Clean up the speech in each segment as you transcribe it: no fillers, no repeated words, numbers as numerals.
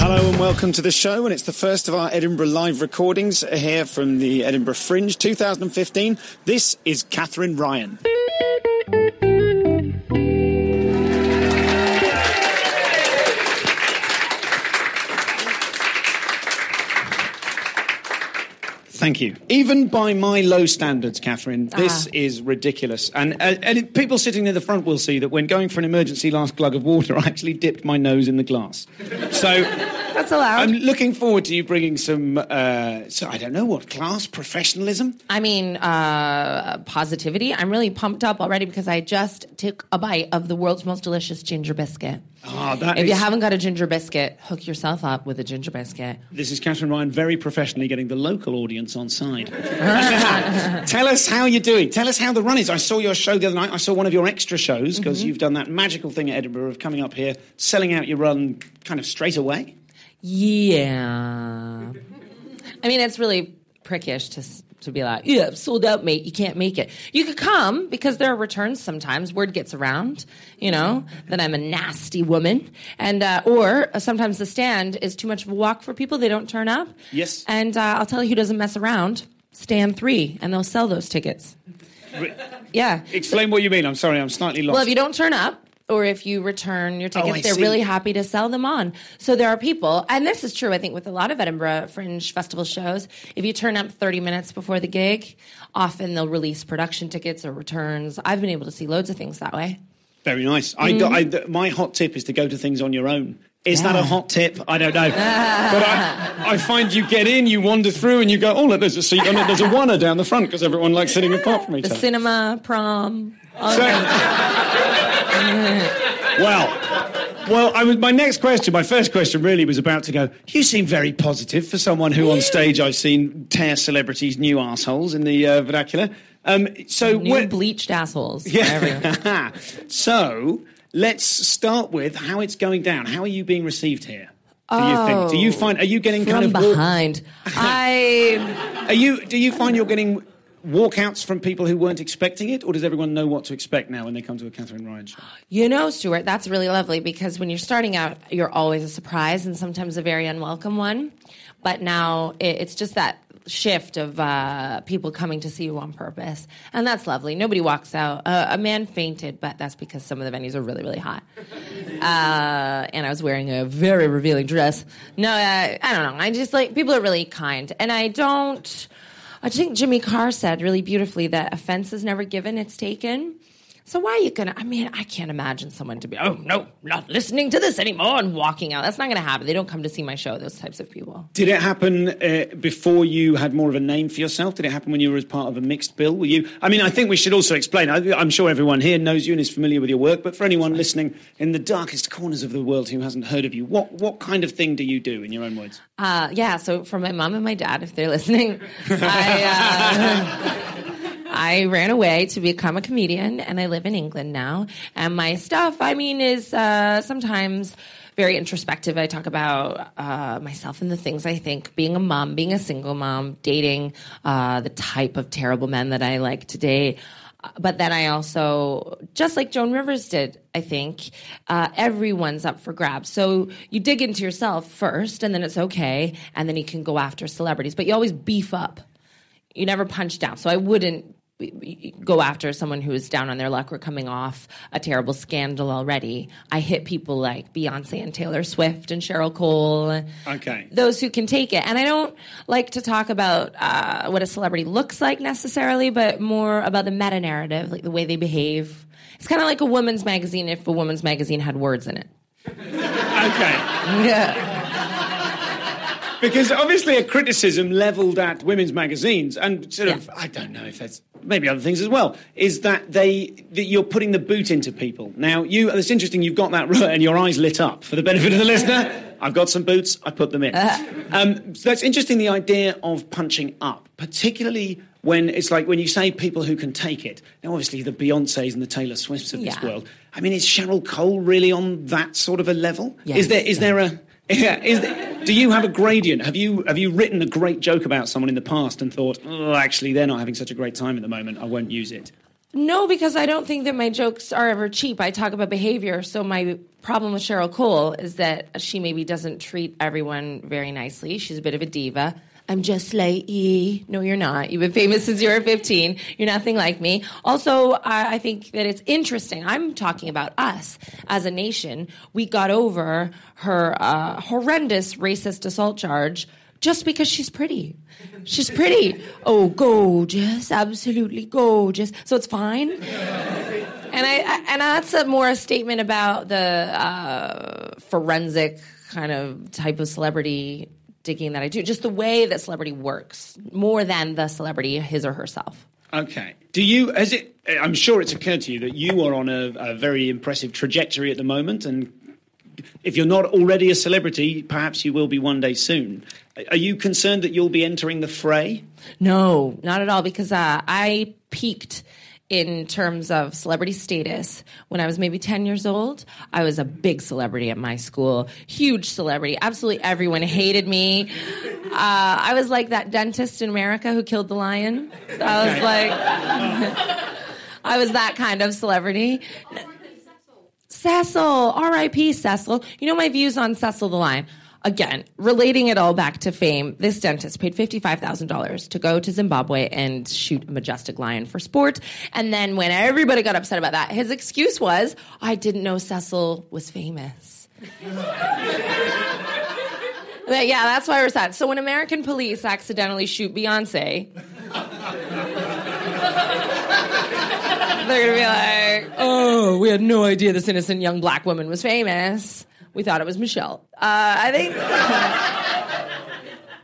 Hello and welcome to the show, and it's the first of our Edinburgh live recordings here from the Edinburgh Fringe 2015. This is Katherine Ryan. Thank you. Even by my low standards, Katherine, this is ridiculous. And people sitting near the front will see that when going for an emergency last glug of water, I actually dipped my nose in the glass. So that's allowed. I'm looking forward to you bringing some, I don't know what, class, professionalism? I mean, positivity. I'm really pumped up already because I just took a bite of the world's most delicious ginger biscuit. If you haven't got a ginger biscuit, hook yourself up with a ginger biscuit. This is Katherine Ryan very professionally getting the local audience on side. Tell us how you're doing. Tell us how the run is. I saw your show the other night. I saw one of your extra shows because you've done that magical thing at Edinburgh of coming up here, selling out your run kind of straight away. Yeah. I mean, it's really prickish to be like, yeah, sold out, mate. You can't make it. You could come because there are returns sometimes. Word gets around, that I'm a nasty woman. And or sometimes the stand is too much of a walk for people. They don't turn up. Yes. And I'll tell you who doesn't mess around. Stand 3, and they'll sell those tickets. Yeah. Explain what you mean. I'm sorry, I'm slightly lost. Well, if you don't turn up, or if you return your tickets, they're really happy to sell them on. So there are people, and this is true, I think, with a lot of Edinburgh Fringe Festival shows. If you turn up 30 minutes before the gig, often they'll release production tickets or returns. I've been able to see loads of things that way. Very nice. My hot tip is to go to things on your own. Is that a hot tip? I don't know. But I find you get in, you wander through, and you go, oh, look, there's a seat on it. There's a oneer down the front because everyone likes sitting apart from each other. The cinema, prom. My first question really was about to go, you seem very positive for someone who on stage I've seen tear celebrities' new arseholes in the vernacular. Bleached assholes. Yeah. So let's start with how it's going down. How are you being received here? Do you think? Are you getting from kind of behind? Do you find you're getting walkouts from people who weren't expecting it, or does everyone know what to expect now when they come to a Katherine Ryan show? Stuart, that's really lovely because when you're starting out, you're always a surprise and sometimes a very unwelcome one. But now it's just that shift of people coming to see you on purpose. And that's lovely. Nobody walks out. A man fainted, but that's because some of the venues are really, really hot. And I was wearing a very revealing dress. No, I don't know. I just people are really kind. And I think Jimmy Carr said really beautifully that offense is never given, it's taken. So why are you going to... I mean, I can't imagine someone to be, oh, no, not listening to this anymore and walking out. That's not going to happen. They don't come to see my show, those types of people. Did it happen before you had more of a name for yourself? Did it happen when you were as part of a mixed bill? Were you... I mean, I think we should also explain. I'm sure everyone here knows you and is familiar with your work, but for anyone listening in the darkest corners of the world who hasn't heard of you, what kind of thing do you do, in your own words? So for my mom and my dad, if they're listening, I ran away to become a comedian, and I live in England now. And my stuff, is sometimes very introspective. I talk about myself and the things I think, being a mom, being a single mom, dating the type of terrible men that I like to date. But then I also, just like Joan Rivers did, I think, everyone's up for grabs. So you dig into yourself first, and then it's okay, and then you can go after celebrities. But you always beef up. You never punch down. So I wouldn't go after someone who is down on their luck or coming off a terrible scandal already. I hit people like Beyonce and Taylor Swift and Cheryl Cole. Okay. Those who can take it. And I don't like to talk about what a celebrity looks like necessarily, but more about the meta-narrative, like the way they behave. It's kind of like a woman's magazine if a woman's magazine had words in it. Okay. Yeah. Because obviously a criticism levelled at women's magazines and sort of, I don't know if that's maybe other things as well, is that you're putting the boot into people. Now, it's interesting you've got that right and your eyes lit up. For the benefit of the listener, I've got some boots, I put them in. So that's interesting, the idea of punching up, particularly when it's like when you say people who can take it. Now, obviously, the Beyoncés and the Taylor Swifts of this world. I mean, is Cheryl Cole really on that sort of a level? Yes. Do you have a gradient? Have you written a great joke about someone in the past and thought, oh, actually, they're not having such a great time at the moment, I won't use it? No, because I don't think that my jokes are ever cheap. I talk about behavior. So my problem with Cheryl Cole is that she maybe doesn't treat everyone very nicely. She's a bit of a diva. I'm just like you. No, you're not. You've been famous since you were 15. You're nothing like me. Also, I think that it's interesting. I'm talking about us as a nation. We got over her horrendous racist assault charge just because she's pretty. She's pretty. Oh, gorgeous. Absolutely gorgeous. So it's fine. And that's more a statement about the forensic kind of type of celebrity digging that I do. Just the way that celebrity works, more than the celebrity, his or herself. Okay. I'm sure it's occurred to you that you are on a very impressive trajectory at the moment, and if you're not already a celebrity, perhaps you will be one day soon. Are you concerned that you'll be entering the fray? No, not at all, because I peaked in terms of celebrity status when I was maybe 10 years old. I was a big celebrity at my school, huge celebrity. Absolutely everyone hated me. I was like that dentist in America who killed the lion. I was that kind of celebrity. Cecil, R.I.P. Cecil. You know my views on Cecil the lion. Again, relating it all back to fame, this dentist paid $55,000 to go to Zimbabwe and shoot a majestic lion for sport. And then when everybody got upset about that, his excuse was, I didn't know Cecil was famous. But yeah, that's why we're sad. So when American police accidentally shoot Beyonce, they're going to be like, oh, we had no idea this innocent young black woman was famous. We thought it was Michelle. I think...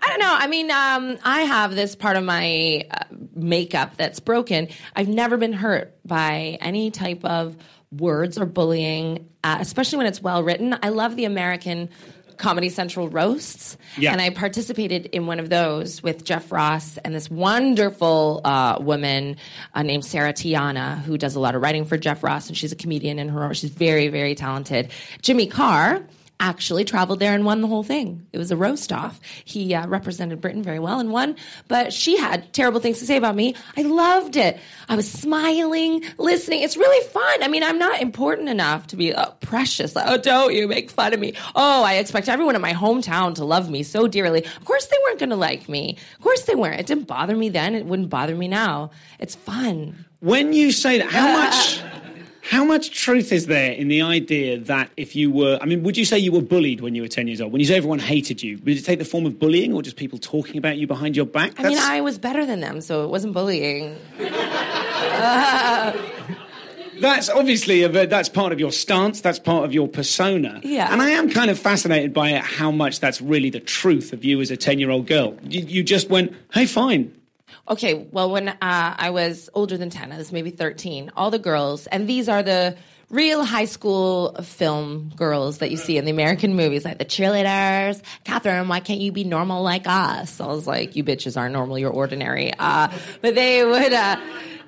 I don't know. I mean, I have this part of my makeup that's broken. I've never been hurt by any type of words or bullying, especially when it's well written. I love the American Comedy Central roasts, and I participated in one of those with Jeff Ross and this wonderful woman named Sarah Tiana, who does a lot of writing for Jeff Ross, and she's a comedian in her own. She's very, very talented. Jimmy Carr actually traveled there and won the whole thing. It was a roast-off. He represented Britain very well and won, but she had terrible things to say about me. I loved it. I was smiling, listening. It's really fun. I mean, I'm not important enough to be precious. Like, oh, don't you make fun of me. Oh, I expect everyone in my hometown to love me so dearly. Of course they weren't going to like me. Of course they weren't. It didn't bother me then. It wouldn't bother me now. It's fun. When you say that, how much truth is there in the idea that if you were... I mean, would you say you were bullied when you were 10 years old? When you say everyone hated you, did it take the form of bullying or just people talking about you behind your back? I mean, I was better than them, so it wasn't bullying. That's obviously... that's part of your stance. That's part of your persona. Yeah. And I am kind of fascinated by how much that's really the truth of you as a 10-year-old girl. You just went, hey, fine. Okay, well, when I was older than 10, I was maybe 13, all the girls, and these are the real high school film girls that you see in the American movies, like the cheerleaders. Katherine, why can't you be normal like us? I was like, you bitches aren't normal, you're ordinary. But they would...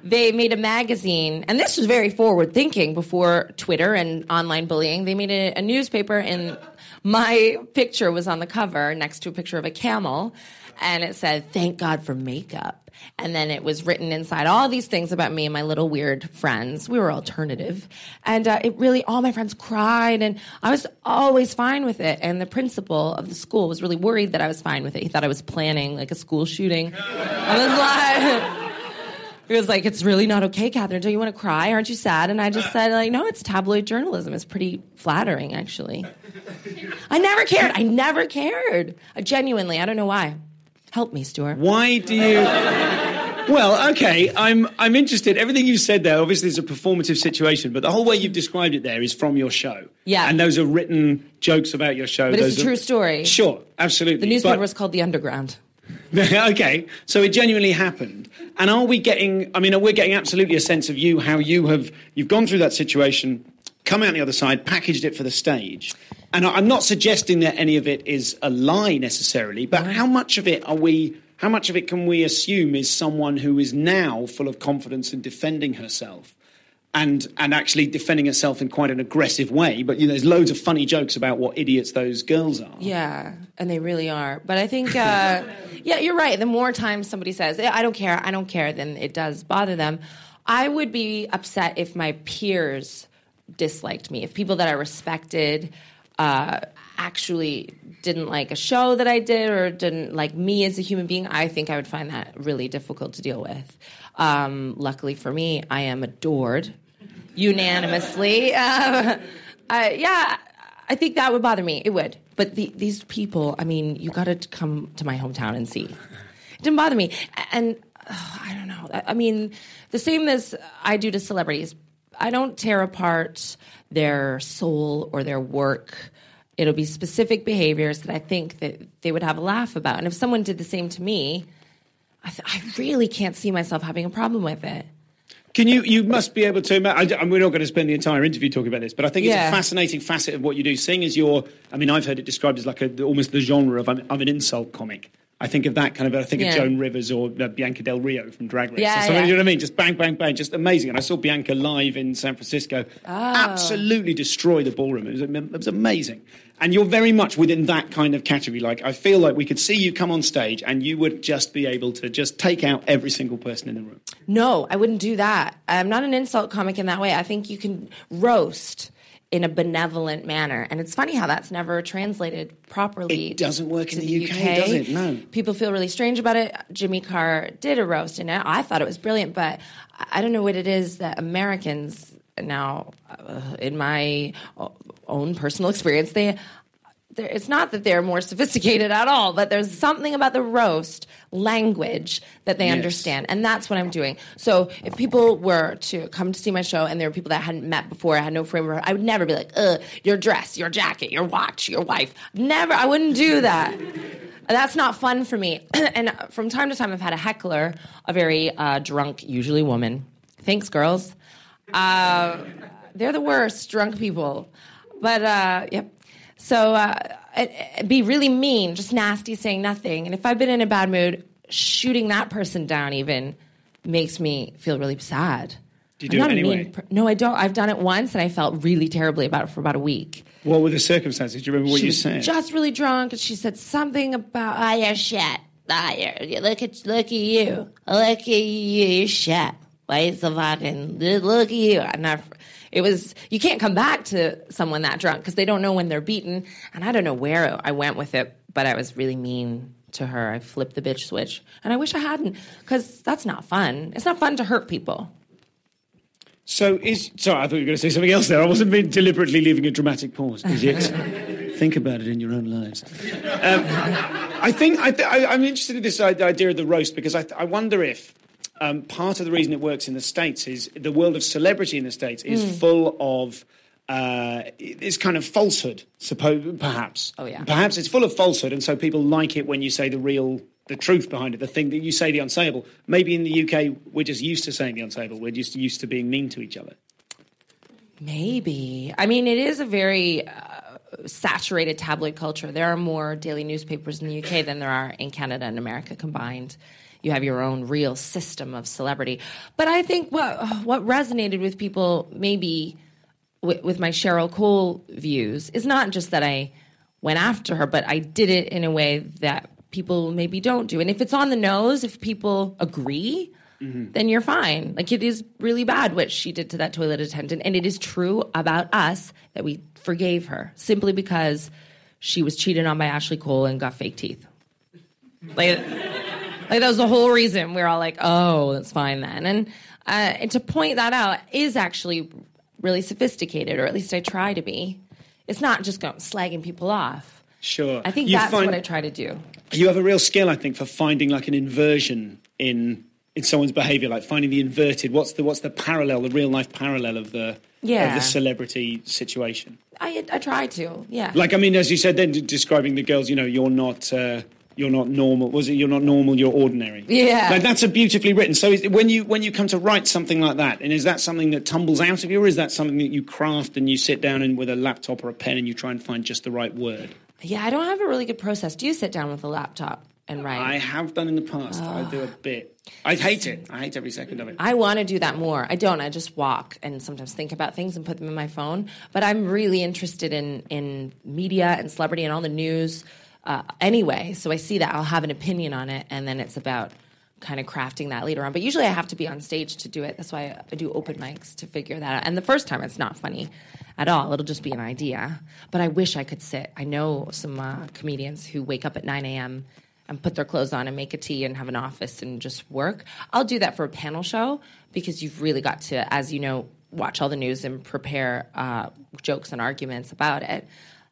They made a magazine, and this was very forward-thinking before Twitter and online bullying. They made a newspaper, and my picture was on the cover next to a picture of a camel, and it said, thank God for makeup. And then it was written inside all these things about me and my little weird friends. We were alternative. And it really, all my friends cried, and I was always fine with it. And the principal of the school was really worried that I was fine with it. He thought I was planning, like, a school shooting. I was like... He was like, it's really not okay, Katherine. Don't you want to cry? Aren't you sad? And I just said, like, no, it's tabloid journalism. It's pretty flattering, actually. I never cared. Genuinely, I don't know why. Help me, Stuart. Why do you... Well, okay, I'm interested. Everything you said there, obviously, is a performative situation, but the whole way you've described it there is from your show. Yeah. And those are written jokes about your show. But it's a true story. Sure, absolutely. The newspaper was called The Underground. Okay, so it genuinely happened. And we're getting absolutely a sense of you, how you've gone through that situation, come out the other side, packaged it for the stage. And I'm not suggesting that any of it is a lie necessarily, but how much of it can we assume is someone who is now full of confidence in defending herself? And actually defending herself in quite an aggressive way. But, there's loads of funny jokes about what idiots those girls are. Yeah, and they really are. But I think, yeah, you're right. The more times somebody says, I don't care, then it does bother them. I would be upset if my peers disliked me. If people that I respected actually didn't like a show that I did or didn't like me as a human being, I think I would find that really difficult to deal with. Luckily for me, I am adored unanimously. Yeah, I think that would bother me. It would. But these people, I mean, you got to come to my hometown and see. It didn't bother me. And I don't know. I mean, the same as I do to celebrities. I don't tear apart their soul or their work. It'll be specific behaviors that I think that they would have a laugh about. And if someone did the same to me, I really can't see myself having a problem with it. Can you must be able to, we're not going to spend the entire interview talking about this, but I think it's a fascinating facet of what you do. Seeing as I've heard it described as like almost the genre of an insult comic. I think of that kind of, of Joan Rivers or Bianca Del Rio from Drag Race. You know what I mean? Just bang, bang, bang, just amazing. And I saw Bianca live in San Francisco. Absolutely destroy the ballroom. It was amazing. And you're very much within that kind of category. Like, I feel like we could see you come on stage and you would just be able to just take out every single person in the room. No, I wouldn't do that. I'm not an insult comic in that way. I think you can roast in a benevolent manner. And it's funny how that's never translated properly. It doesn't work in the UK, does it? No. People feel really strange about it. Jimmy Carr did a roast, and I thought it was brilliant, but I don't know what it is that Americans now, in my own personal experience, it's not that they're more sophisticated at all, but there's something about the roast language that they understand. And that's what I'm doing. So if people were to come to see my show and there were people that I hadn't met before, I had no frame of, I would never be like, your dress, your jacket, your watch, your wife. Never. I wouldn't do that. That's not fun for me. And from time to time, I've had a heckler, a very drunk, usually woman. Thanks, girls. They're the worst, drunk people. But, yep. So be really mean, just nasty, saying nothing. And if I've been in a bad mood, shooting that person down even makes me feel really sad. Do you do it anyway? No, I don't. I've done it once, and I felt really terribly about it for about a week. What were the circumstances? Do you remember what you said? She was just really drunk, and she said something about, you're shit. Look at you. Look at you, you're shit. Why so fucking, look at you. And you can't come back to someone that drunk because they don't know when they're beaten. And I don't know where I went with it, but I was really mean to her. I flipped the bitch switch. And I wish I hadn't, because that's not fun. It's not fun to hurt people. Sorry, I thought you were going to say something else there. I wasn't deliberately leaving a dramatic pause. Think about it in your own lives. I'm interested in this idea of the roast because I wonder if part of the reason it works in the States is the world of celebrity in the States is full of this kind of falsehood, perhaps. Oh, yeah. Perhaps it's full of falsehood, and so people like it when you say the truth behind it, the thing that you say the unsayable. Maybe in the UK, we're just used to saying the unsayable. We're just used to being mean to each other. Maybe. I mean, it is a very saturated tabloid culture. There are more daily newspapers in the UK than there are in Canada and America combined. You have your own real system of celebrity. But I think what resonated with people maybe with my Cheryl Cole views is not just that I went after her, but I did it in a way that people maybe don't do. And if it's on the nose, if people agree, then you're fine. Like, it is really bad what she did to that toilet attendant. And it is true about us that we forgave her simply because she was cheated on by Ashley Cole and got fake teeth. Like that was the whole reason. We're all like, oh, that's fine then. And to point that out is actually really sophisticated, or at least I try to be. It's not just slagging people off. Sure. I think that's what I try to do. You have a real skill, I think, for finding like an inversion in someone's behaviour, like finding the inverted. What's the parallel, the real life parallel of the celebrity situation? I try to, yeah. Like, I mean, as you said then, describing the girls, you're not normal. Was it you're not normal, you're ordinary? Yeah. Like, that's a beautifully written. So when you come to write something like that, and is that something that tumbles out of you, or is that something that you craft and you sit down and with a laptop or a pen and you try and find just the right word? Yeah, I don't have a really good process. Do you sit down with a laptop and write? I have done in the past. I do a bit. I hate it. I hate every second of it. I want to do that more. I don't. I just walk and sometimes think about things and put them in my phone. But I'm really interested in media and celebrity and all the news anyway. So I see that I'll have an opinion on it, and then it's about kind of crafting that later on. But usually I have to be on stage to do it. That's why I do open mics to figure that out. And the first time it's not funny at all. It'll just be an idea. But I wish I could sit. I know some comedians who wake up at 9 a.m. and put their clothes on and make a tea and have an office and just work. I'll do that for a panel show because you've really got to, as you know, watch all the news and prepare jokes and arguments about it.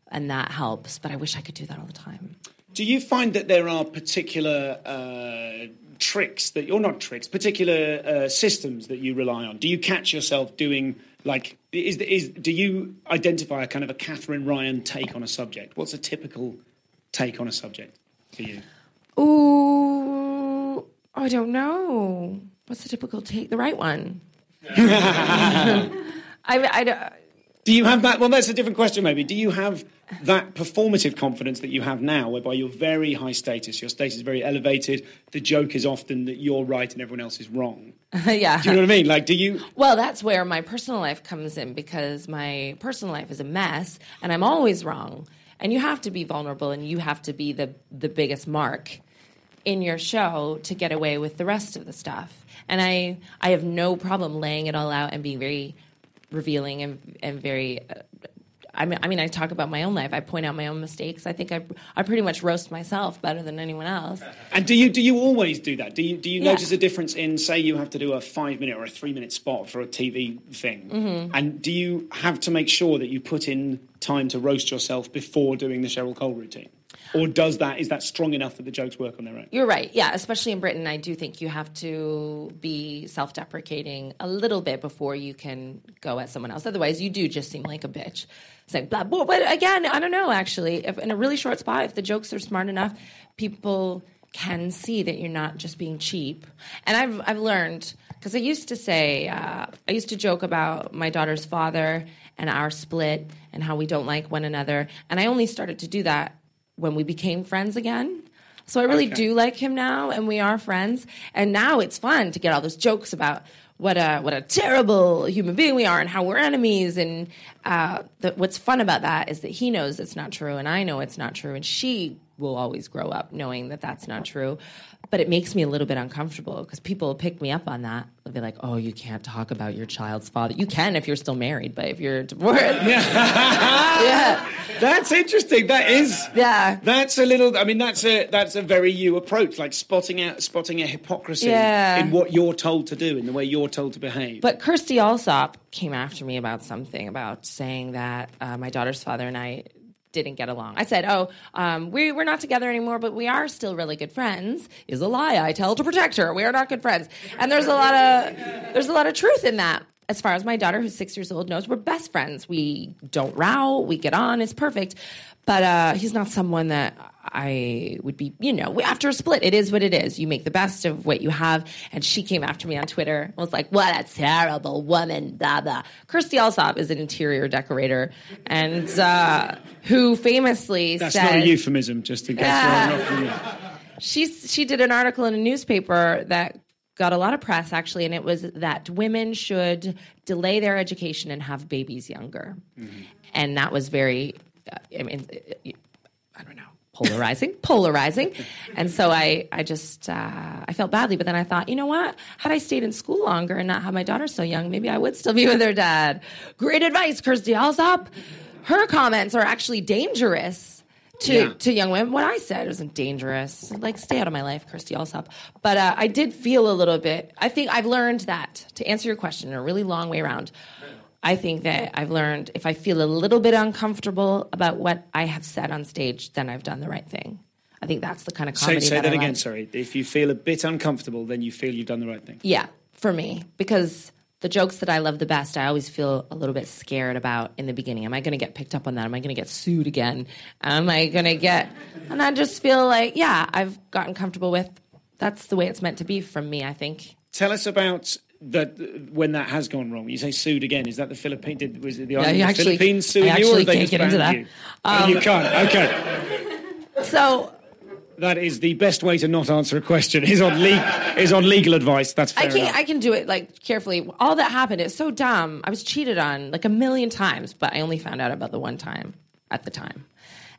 And that helps. But I wish I could do that all the time. Do you find that there are particular tricks that, or not tricks, particular systems that you rely on? Do you catch yourself doing, like, do you identify a kind of a Katherine Ryan take on a subject? What's a typical take on a subject for you? Ooh, I don't know. What's the typical take? The right one. Do you have that? Well, that's a different question, maybe. Do you have that performative confidence that you have now, whereby you're very high status, your status is very elevated, the joke is often that you're right and everyone else is wrong? Yeah. Do you know what I mean? Like, do you... Well, that's where my personal life comes in, because my personal life is a mess, and I'm always wrong. And you have to be vulnerable, and you have to be the biggest mark in your show to get away with the rest of the stuff. And I have no problem laying it all out and being very revealing and very... I mean, I talk about my own life. I point out my own mistakes. I think I pretty much roast myself better than anyone else. And do you always do that? Do you notice a difference in, say, you have to do a 5-minute or a 3-minute spot for a TV thing, and do you have to make sure that you put in time to roast yourself before doing the Cheryl Cole routine? Or is that strong enough that the jokes work on their own? You're right. Yeah, especially in Britain, I do think you have to be self-deprecating a little bit before you can go at someone else. Otherwise, you do just seem like a bitch. It's like, blah, blah. But again, I don't know, actually. If in a really short spot, if the jokes are smart enough, people can see that you're not just being cheap. And I've learned, because I used to say, I used to joke about my daughter's father and our split and how we don't like one another. And I only started to do that when we became friends again. So I really do like him now, and we are friends. And now it's fun to get all those jokes about what a terrible human being we are and how we're enemies. And what's fun about that is that he knows it's not true, and I know it's not true, and she will always grow up knowing that that's not true. But it makes me a little bit uncomfortable because people pick me up on that. They'll be like, oh, you can't talk about your child's father. You can if you're still married, but if you're divorced. Yeah. That's interesting. That is. Yeah. That's a little, I mean, that's a very you approach, like spotting a hypocrisy in what you're told to do, in the way you're told to behave. But Kirsty Allsop came after me about something, about saying that my daughter's father and I didn't get along. I said, we're not together anymore, but we are still really good friends. Is a lie I tell to protect her. We are not good friends. And there's a lot of truth in that. As far as my daughter, who's 6 years old, knows, we're best friends. We don't row. We get on. It's perfect. But he's not someone that I would be, after a split, it is what it is. You make the best of what you have. And she came after me on Twitter and was like, what a terrible woman, blah, blah. Kirsty Allsop is an interior decorator and who famously That's said... not a euphemism, just in case She did an article in a newspaper that got a lot of press, actually, and it was that women should delay their education and have babies younger. Mm-hmm. And that was very... I don't know, polarizing. And so I just felt badly, but then I thought, you know what? Had I stayed in school longer and not had my daughter so young, maybe I would still be with her dad. Great advice, Kirsty Allsop. Her comments are actually dangerous to young women. What I said wasn't dangerous. Like, stay out of my life, Kirsty Allsop. But I did feel a little bit, I think I've learned that, to answer your question in a really long way around, I think that I've learned if I feel a little bit uncomfortable about what I have said on stage, then I've done the right thing. I think that's the kind of comedy Say that I again, like. sorry. If you feel a bit uncomfortable, then you feel you've done the right thing. Yeah, for me. Because the jokes that I love the best, I always feel a little bit scared about in the beginning. Am I going to get picked up on that? Am I going to get sued again? Am I going to get... And I just feel like, I've gotten comfortable with... That's the way it's meant to be from me, I think. Tell us about... when that has gone wrong. You say sued again. Is that the Philippines? Was it the Philippines suing you, or they can't get into that. You can't. Okay. So that is the best way to not answer a question. Is on legal advice. That's fair enough. I can do it like carefully. All that happened is so dumb. I was cheated on like 1,000,000 times, but I only found out about the one time at the time.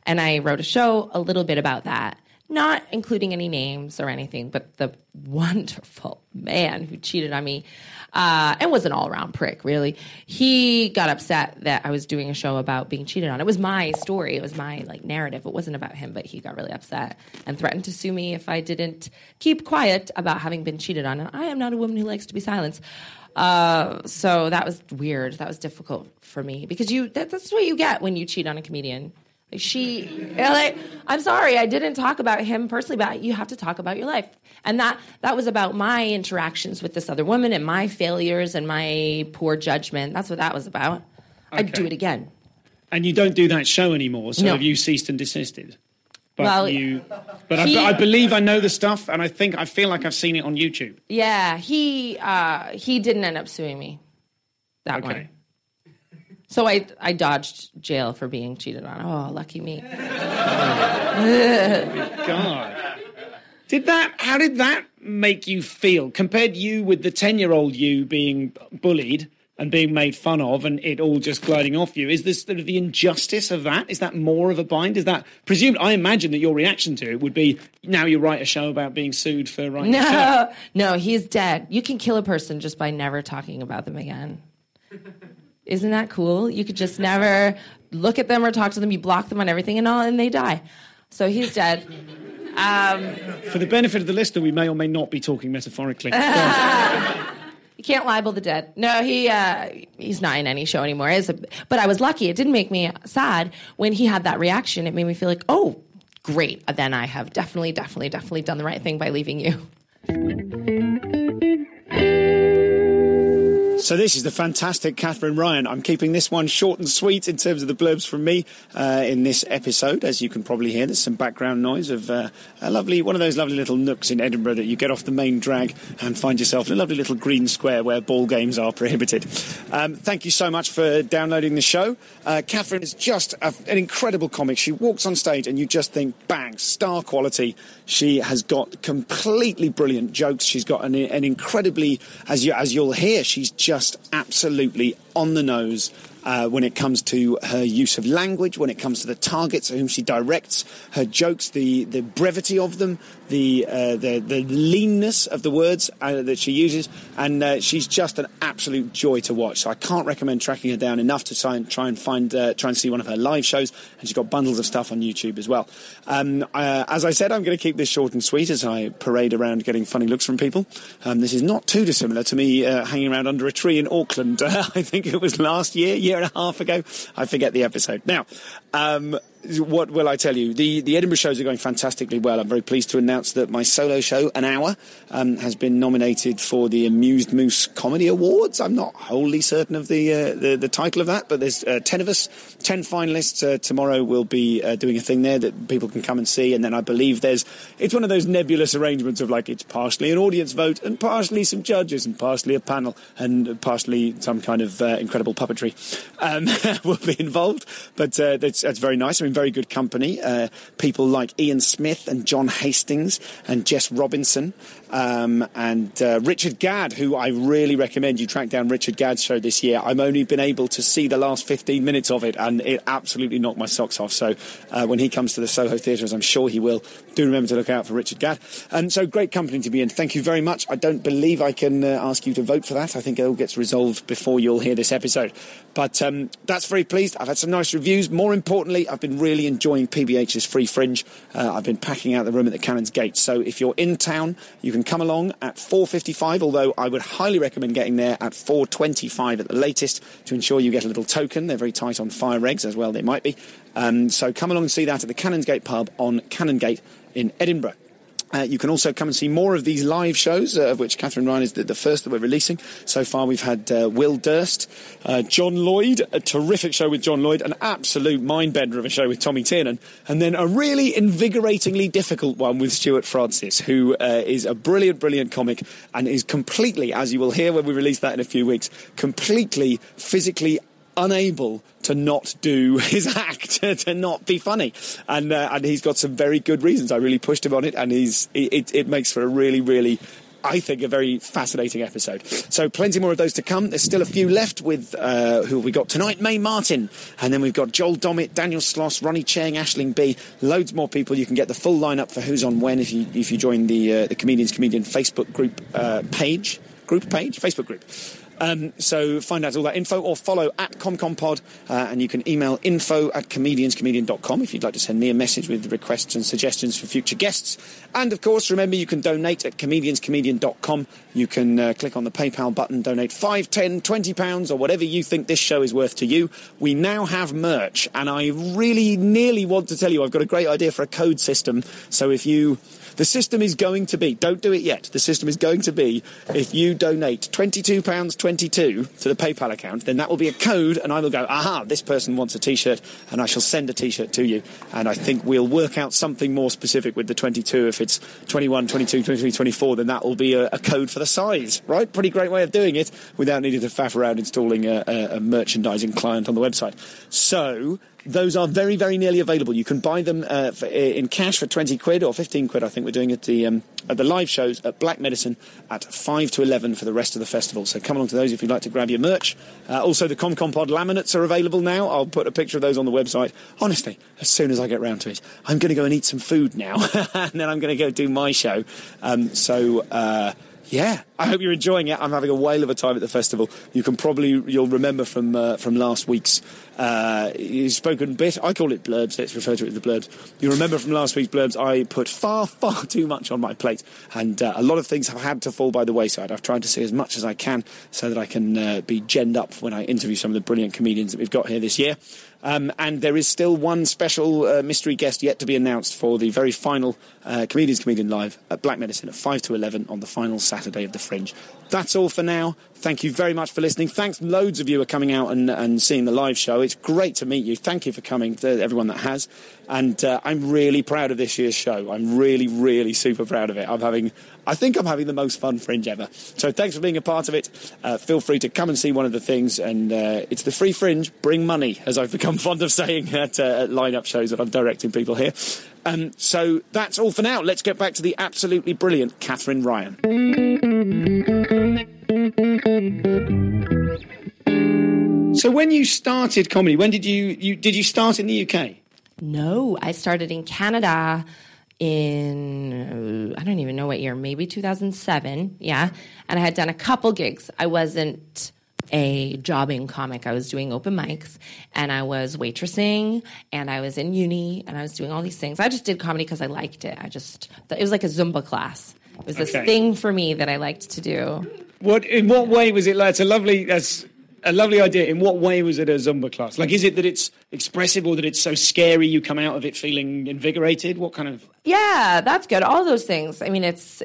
And I wrote a show a little bit about that not including any names or anything, but the wonderful man who cheated on me and was an all-around prick, really. He got upset that I was doing a show about being cheated on. It was my story. It was my narrative. It wasn't about him, but he got really upset and threatened to sue me if I didn't keep quiet about having been cheated on. And I am not a woman who likes to be silenced. So that was weird. That was difficult for me because that's what you get when you cheat on a comedian. I'm sorry, I didn't talk about him personally, but you have to talk about your life. And that was about my interactions with this other woman and my failures and my poor judgment. That's what that was about. Okay. I'd do it again. And you don't do that show anymore, so have you ceased and desisted? But I believe I know the stuff, and I feel like I've seen it on YouTube. Yeah, he didn't end up suing me. That one. So I dodged jail for being cheated on. Oh, lucky me. God. How did that make you feel? Compared you with the 10-year-old you being bullied and being made fun of and it all just gliding off you, is this sort of the injustice of that? Is that more of a bind? Is that presumed? I imagine that your reaction to it would be, now you write a show about being sued for writing a show. No, he's dead. You can kill a person just by never talking about them again. Isn't that cool? You could just never look at them or talk to them. You block them on everything and all, and they die. So he's dead. For the benefit of the listener, we may or may not be talking metaphorically. You can't libel the dead. No, he's not in any show anymore. But I was lucky. It didn't make me sad when he had that reaction. It made me feel like, oh, great. Then I have definitely done the right thing by leaving you. So this is the fantastic Katherine Ryan. I'm keeping this one short and sweet in terms of the blurbs from me in this episode. As you can probably hear, there's some background noise of one of those lovely little nooks in Edinburgh that you get off the main drag and find yourself in a lovely little green square where ball games are prohibited. Thank you so much for downloading the show. Katherine is just an incredible comic. She walks on stage and you just think, bang, star quality. She has got completely brilliant jokes. She's got an incredibly, as you'll hear, she's just absolutely on the nose when it comes to her use of language, when it comes to the targets whom she directs, her jokes, the brevity of them, the leanness of the words that she uses, and she's just an absolute joy to watch. So I can't recommend tracking her down enough to try and see one of her live shows, and she's got bundles of stuff on YouTube as well. As I said, I'm going to keep this short and sweet as I parade around getting funny looks from people. This is not too dissimilar to me hanging around under a tree in Auckland. I think it was last year and a half ago. I forget the episode. Now, what will I tell you? The Edinburgh shows are going fantastically well. I'm very pleased to announce that my solo show, An Hour, has been nominated for the Amused Moose Comedy Awards. I'm not wholly certain of the title of that, but there's 10 of us, 10 finalists. Tomorrow we'll be doing a thing there that people can come and see, and then I believe it's one of those nebulous arrangements of it's partially an audience vote and partially some judges and partially a panel and partially some kind of incredible puppetry will be involved. But that's very nice. I'm in very good company. People like Ian Smith and John Hastings and Jess Robinson and Richard Gadd, who I really recommend you track down Richard Gadd's show this year. I've only been able to see the last 15 minutes of it, and it absolutely knocked my socks off. So when he comes to the Soho Theatre, as I'm sure he will, do remember to look out for Richard Gadd. And so great company to be in. Thank you very much. I don't believe I can ask you to vote for that. I think it all gets resolved before you'll hear this episode. But that's very pleased. I've had some nice reviews. More importantly, I've been really enjoying PBH's Free Fringe. I've been packing out the room at the Canon's Gate. So if you're in town, you can come along at 4:55, although I would highly recommend getting there at 4:25 at the latest to ensure you get a little token. They're very tight on fire regs, as well they might be. So come along and see that at the Canon's Gate pub on Canongate in Edinburgh. You can also come and see more of these live shows, of which Katherine Ryan is the first that we're releasing. So far we've had Will Durst, John Lloyd, a terrific show with John Lloyd, an absolute mind-bender of a show with Tommy Tiernan, and then a really invigoratingly difficult one with Stuart Francis, who is a brilliant, brilliant comic and is completely, as you will hear when we release that in a few weeks, completely physically unable to not do his act, to not be funny, and he's got some very good reasons. I really pushed him on it, and it makes for a really, really I think, a very fascinating episode. So plenty more of those to come. There's still a few left with who we got tonight. May Martin, and then we've got Joel Dommett, Daniel Sloss, Ronnie Cheng, Aisling B. Loads more people. You can get the full lineup for who's on when if you join the Comedians Comedian Facebook group Facebook group. So find out all that info or follow at ComComPod, and you can email info@comedianscomedian.com if you'd like to send me a message with requests and suggestions for future guests. And of course, remember, you can donate at comedianscomedian.com. You can click on the PayPal button, donate £5, £10, £20 or whatever you think this show is worth to you. We now have merch, and I really nearly want to tell you I've got a great idea for a code system. So the system is going to be, don't do it yet, the system is going to be, if you donate £22.22 to the PayPal account, then that will be a code, and I will go, aha, this person wants a T-shirt, and I shall send a T-shirt to you. And I think we'll work out something more specific with the 22. If it's 21, 22, 23, 24, then that will be a code for the size, right? Pretty great way of doing it without needing to faff around installing a merchandising client on the website. So those are very, very nearly available. You can buy them in cash for 20 quid or 15 quid, I think we're doing at the live shows at Black Medicine at 5 to 11 for the rest of the festival. So come along to those if you'd like to grab your merch. Also, the ComComPod laminates are available now. I'll put a picture of those on the website. Honestly, as soon as I get round to it. I'm going to go and eat some food now, and then I'm going to go do my show. Yeah, I hope you're enjoying it. I'm having a whale of a time at the festival. You'll remember from last week's spoken bit. I call it blurbs. Let's refer to it as the blurbs. You remember from last week's blurbs, I put far, far too much on my plate, and a lot of things have had to fall by the wayside. I've tried to say as much as I can so that I can be genned up when I interview some of the brilliant comedians that we've got here this year. And there is still one special mystery guest yet to be announced for the very final Comedians Comedian Live at Black Medicine at 5 to 11 on the final Saturday of the Fringe. That's all for now. Thank you very much for listening. Thanks, loads of you are coming out and seeing the live show. It's great to meet you. Thank you for coming, to everyone that has. And I'm really proud of this year's show. I'm really, really super proud of it. I think I'm having the most fun Fringe ever. So thanks for being a part of it. Feel free to come and see one of the things. And it's the free Fringe, bring money, as I've become fond of saying at line-up shows that I'm directing people here. So that's all for now. Let's get back to the absolutely brilliant Katherine Ryan. So when you started comedy, when did you start in the UK? No, I started in Canada in, I don't even know what year, maybe 2007, yeah. And I had done a couple gigs. I wasn't a jobbing comic. I was doing open mics, and I was waitressing, and I was in uni, and I was doing all these things. I just did comedy because I liked it. It was like a Zumba class. It was this thing for me that I liked to do. In what way was it like? That's a lovely idea. In what way was it a Zumba class? Like, is it that it's expressive or that it's so scary you come out of it feeling invigorated? What kind of... Yeah, that's good. All those things. I mean, it's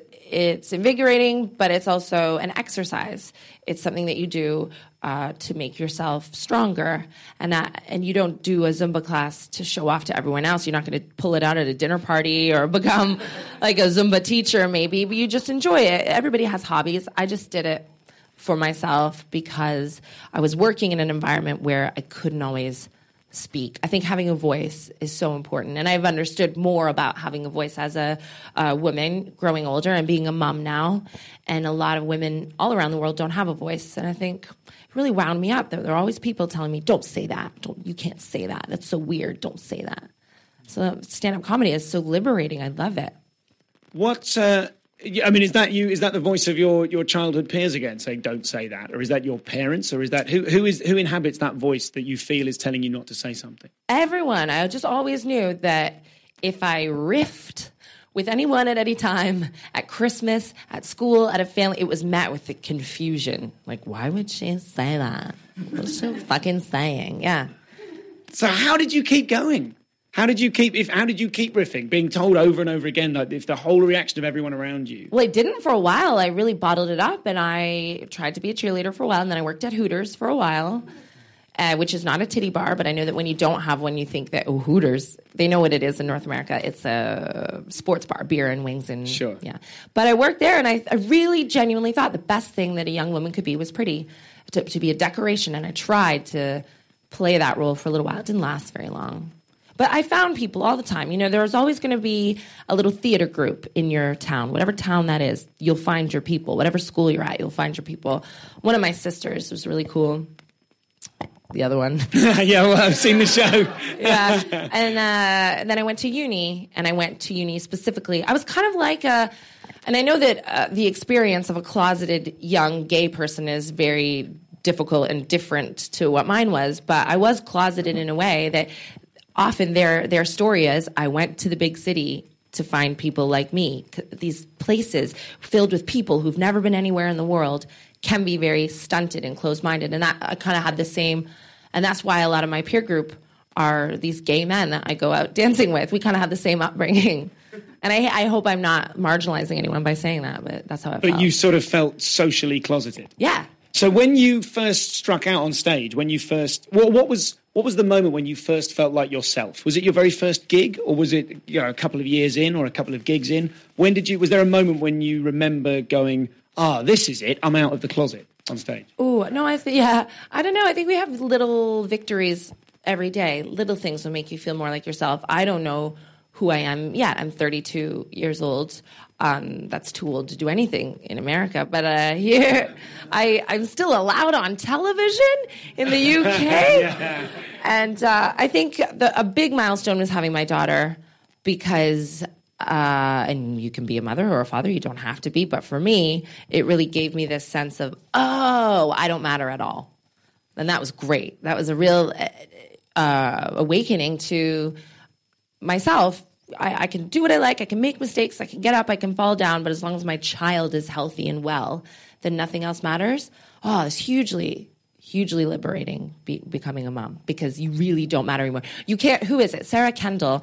invigorating, but it's also an exercise. It's something that you do to make yourself stronger. And you don't do a Zumba class to show off to everyone else. You're not going to pull it out at a dinner party or become like a Zumba teacher maybe, but you just enjoy it. Everybody has hobbies. I just did it for myself because I was working in an environment where I couldn't always speak. I think having a voice is so important, and I've understood more about having a voice as a woman growing older and being a mom now, and a lot of women all around the world don't have a voice, and I think it really wound me up. There are always people telling me, don't say that, you can't say that, that's so weird, don't say that. So stand-up comedy is so liberating. I love it. I mean, is that you? Is that the voice of your childhood peers again, saying "Don't say that," or is that your parents, or is that who inhabits that voice that you feel is telling you not to say something? Everyone. I just always knew that if I riffed with anyone at any time, at Christmas, at school, at a family, it was met with the confusion. Like, why would she say that? What's she fucking saying? Yeah. So how did you keep going? How did you keep riffing, being told over and over again, like, if the whole reaction of everyone around you? Well, I didn't for a while. I really bottled it up, and I tried to be a cheerleader for a while, and then I worked at Hooters for a while, which is not a titty bar, but I know that when you don't have one, you think that, Hooters, they know what it is in North America. It's a sports bar, beer and wings. And sure. Yeah. But I worked there, and I really genuinely thought the best thing that a young woman could be was pretty, to be a decoration, and I tried to play that role for a little while. It didn't last very long. But I found people all the time. There's always going to be a little theater group in your town. Whatever town that is, you'll find your people. Whatever school you're at, you'll find your people. One of my sisters was really cool. The other one. Yeah, well, I've seen the show. Yeah. And then I went to uni, and I went to uni specifically. I was kind of like and I know that the experience of a closeted young gay person is very difficult and different to what mine was, but I was closeted in a way that often their story is, I went to the big city to find people like me. These places filled with people who've never been anywhere in the world can be very stunted and closed-minded. And that I kind of had the same, and that's why a lot of my peer group are these gay men that I go out dancing with. We kind of have the same upbringing. And I hope I'm not marginalizing anyone by saying that, but that's how I felt. But you sort of felt socially closeted. Yeah. So when you first struck out on stage, what was the moment when you first felt like yourself? Was it your very first gig, or was it a couple of years in or a couple of gigs in? Was there a moment when you remember going, this is it, I'm out of the closet on stage? Oh, no, I don't know. I think we have little victories every day. Little things will make you feel more like yourself. I don't know who I am yet. I'm 32 years old. That's too old to do anything in America. But here, I'm still allowed on television in the UK. Yeah. And I think a big milestone was having my daughter, because and you can be a mother or a father, you don't have to be. But for me, it really gave me this sense of, I don't matter at all. And that was great. That was a real awakening to myself. I can do what I like. I can make mistakes. I can get up. I can fall down. But as long as my child is healthy and well, then nothing else matters. It's hugely, hugely liberating becoming a mom, because you really don't matter anymore. You can't. Who is it? Sarah Kendall,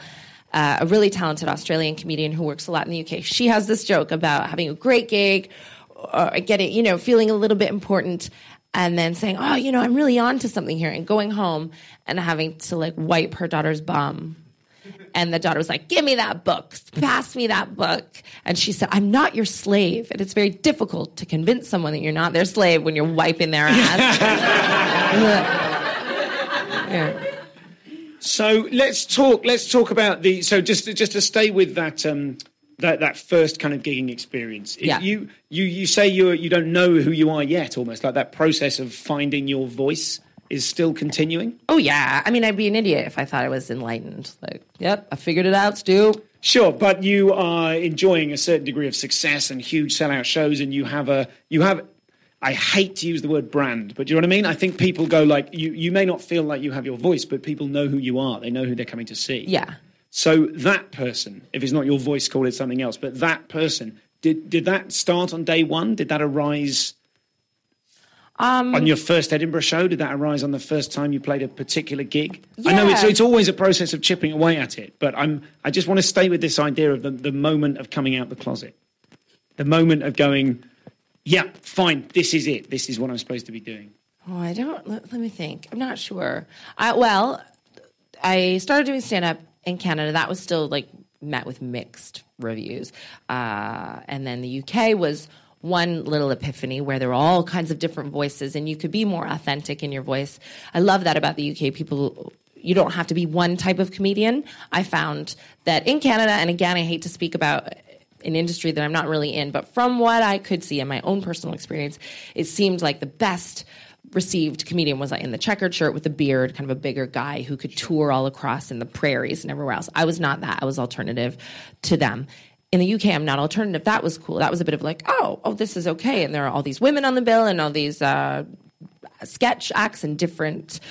a really talented Australian comedian who works a lot in the UK. She has this joke about having a great gig, or getting, feeling a little bit important, and then saying, I'm really on to something here, and going home and having to wipe her daughter's bum. And the daughter was like, give me that book. Pass me that book. And she said, I'm not your slave. And it's very difficult to convince someone that you're not their slave when you're wiping their ass. Yeah. So let's talk about just to stay with that that first kind of gigging experience. Yeah. You say you don't know who you are yet, almost like that process of finding your voice is still continuing? Oh, yeah. I mean, I'd be an idiot if I thought I was enlightened. Yep, I figured it out, Stu. Sure, but you are enjoying a certain degree of success and huge sellout shows, and you have I hate to use the word brand, but do you know what I mean? I think people go you may not feel like you have your voice, but people know who you are. They know who they're coming to see. Yeah. So that person, if it's not your voice, call it something else, but that person, did that start on day one? Did that arise on your first Edinburgh show? Did that arise on the first time you played a particular gig? Yeah. I know it's always a process of chipping away at it, but I just want to stay with this idea of the moment of coming out the closet. The moment of going, yeah, fine, this is it. This is what I'm supposed to be doing. Oh, let me think. I'm not sure. I started doing stand-up in Canada. That was still met with mixed reviews. And then the UK was one little epiphany where there were all kinds of different voices and you could be more authentic in your voice. I love that about the UK. People, you don't have to be one type of comedian. I found that in Canada, and again, I hate to speak about an industry that I'm not really in, but from what I could see in my own personal experience, it seemed like the best received comedian was in the checkered shirt with the beard, kind of a bigger guy who could tour all across in the prairies and everywhere else. I was not that. I was alternative to them. In the UK, I'm not alternative. That was cool. That was a bit of oh, this is okay. And there are all these women on the bill and all these sketch acts and different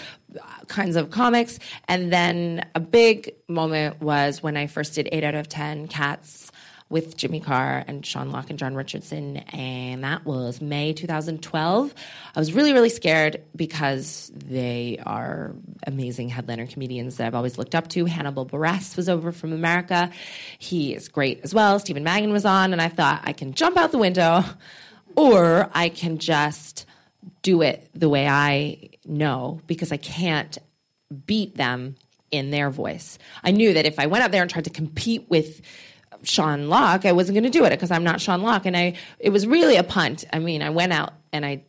kinds of comics. And then a big moment was when I first did 8 out of 10 Cats with Jimmy Carr and Sean Locke and John Richardson, and that was May 2012. I was really, really scared because they are amazing headliner comedians that I've always looked up to. Hannibal Buress was over from America. He is great as well. Stephen Mangan was on, and I thought, I can jump out the window, or I can just do it the way I know, because I can't beat them in their voice. I knew that if I went up there and tried to compete with Sean Locke, I wasn't going to do it because I'm not Sean Locke. And it was really a punt. I mean, I went out and I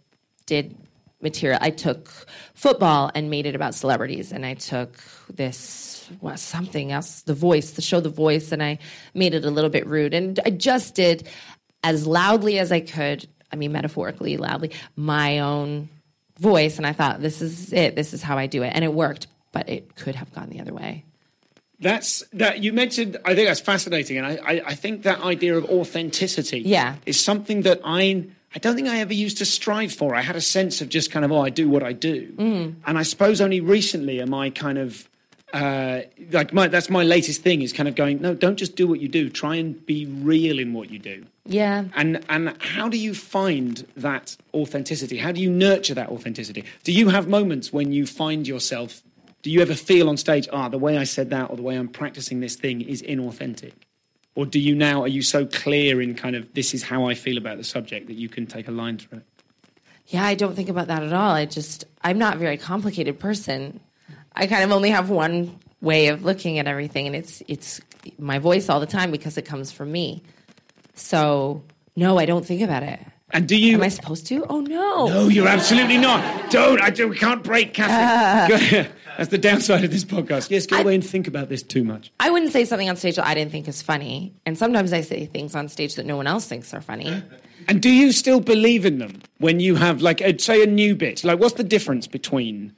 did material. I took football and made it about celebrities. And I took this was something else, the show The Voice, and I made it a little bit rude. And I just did as loudly as I could, I mean, metaphorically loudly, my own voice. And I thought, this is it. This is how I do it. And it worked, but it could have gone the other way. That you mentioned, I think that's fascinating. And I think that idea of authenticity is something that I don't think I ever used to strive for. I had a sense of just kind of, I do what I do. And I suppose only recently am I kind of, that's my latest thing, is kind of going, no, don't just do what you do. Try and be real in what you do. Yeah. And how do you find that authenticity? How do you nurture that authenticity? Do you have moments when you find yourself, do you ever feel on stage, the way I said that or the way I'm practicing this thing is inauthentic? Or are you so clear in kind of, this is how I feel about the subject, that you can take a line through it? Yeah, I don't think about that at all. I'm not a very complicated person. I kind of only have one way of looking at everything, and it's my voice all the time because it comes from me. So, no, I don't think about it. And do you... Am I supposed to? Oh, no. No, you're absolutely not. We can't break, Katherine. That's the downside of this podcast. Yes, go away and think about this too much. I wouldn't say something on stage that I didn't think is funny. And sometimes I say things on stage that no one else thinks are funny. And do you still believe in them when you have, say, a new bit? Like, what's the difference between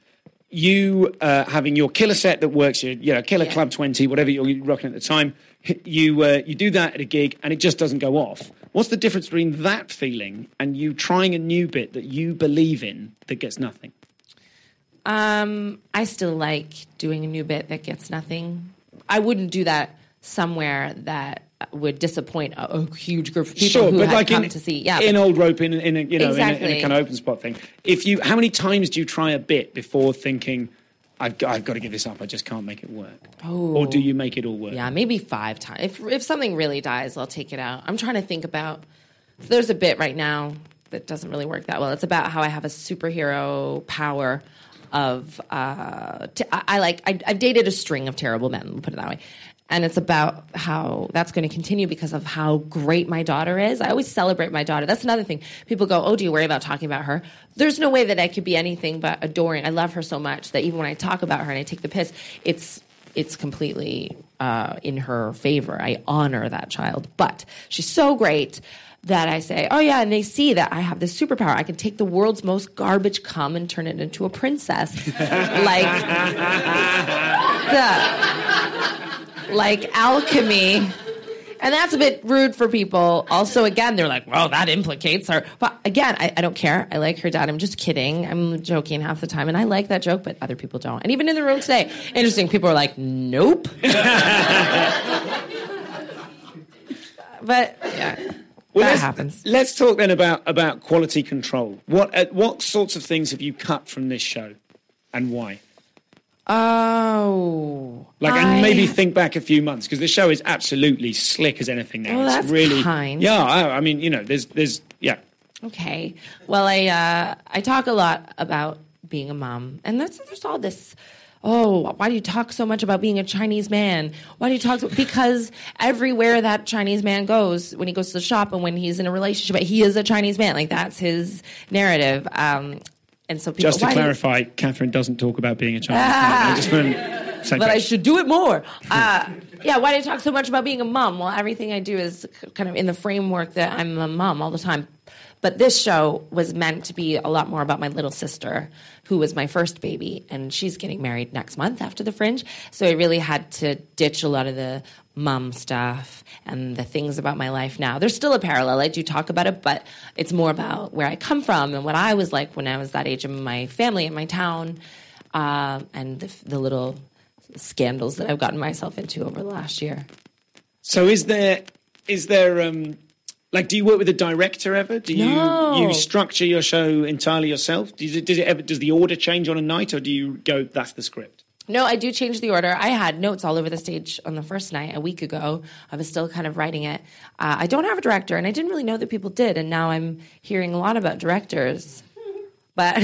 you having your killer set that works, your killer Club 20, whatever you're rocking at the time, you do that at a gig and it just doesn't go off? What's the difference between that feeling and you trying a new bit that you believe in that gets nothing? I still like doing a new bit that gets nothing. I wouldn't do that somewhere that would disappoint a huge group of people who had come to see. Yeah, in Old Rope, in a exactly. in a kind of open spot thing. How many times do you try a bit before thinking, I've got to give this up, I just can't make it work? Or do you make it all work? Yeah, maybe 5 times. If something really dies, I'll take it out. I'm trying to think about, there's a bit right now that doesn't really work that well. It's about how I have a superhero power of, I've dated a string of terrible men, we'll put it that way. And it's about how that's going to continue because of how great my daughter is. I always celebrate my daughter. That's another thing. People go, do you worry about talking about her? There's no way that I could be anything but adoring. I love her so much that even when I talk about her and I take the piss, it's completely in her favor. I honor that child. But she's so great that I say, and they see that I have this superpower. I can take the world's most garbage cum and turn it into a princess. like alchemy. And that's a bit rude for people. Also, again, they're like, well, that implicates her. But again, I don't care. I like her dad. I'm just kidding. I'm joking half the time. And I like that joke, but other people don't. And even in the room today, interesting, people are like, nope. But, yeah. Well, that happens. Let's talk then about quality control. What sorts of things have you cut from this show, and why? And maybe think back a few months, because the show is absolutely slick as anything now. Well, it's that's really kind. Yeah, I mean, there's. Okay. Well, I talk a lot about being a mom, and there's all this. Why do you talk so much about being a Chinese man? Why do you talk because everywhere that Chinese man goes, when he goes to the shop and when he's in a relationship, he is a Chinese man. Like, that's his narrative. And so people, just to clarify, Katherine doesn't talk about being a Chinese man. I just want to say but I should do it more. Why do you talk so much about being a mom? Well, everything I do is kind of in the framework that I'm a mom all the time. But this show was meant to be a lot more about my little sister, who was my first baby, and she's getting married next month after the Fringe. So I really had to ditch a lot of the mom stuff and the things about my life now. There's still a parallel. I do talk about it, but it's more about where I come from and what I was like when I was that age in my family, in my town, and the little scandals that I've gotten myself into over the last year. So is there do you work with a director ever? Do you structure your show entirely yourself? Does the order change on a night, or do you go, that's the script? No, I do change the order. I had notes all over the stage on the first night a week ago. I was still kind of writing it. I don't have a director, and I didn't really know that people did, and now I'm hearing a lot about directors. But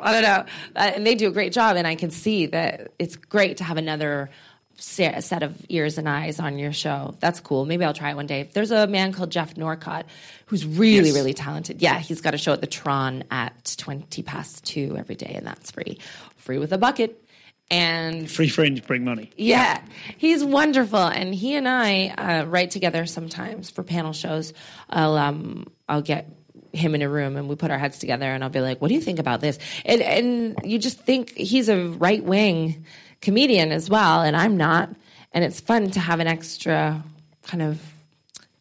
I don't know. And they do a great job, and I can see that it's great to have another set of ears and eyes on your show. That's cool. Maybe I'll try it one day. There's a man called Jeff Norcott who's really, really talented. Yeah, he's got a show at the Tron at 2:20 every day, and that's free with a bucket. And Free Fringe, bring money. Yeah, he's wonderful, and he and I write together sometimes for panel shows. I'll get him in a room, and we put our heads together, and I'll be like, "What do you think about this?" And you just think he's a right wing comedian as well, and I'm not, and it's fun to have an extra kind of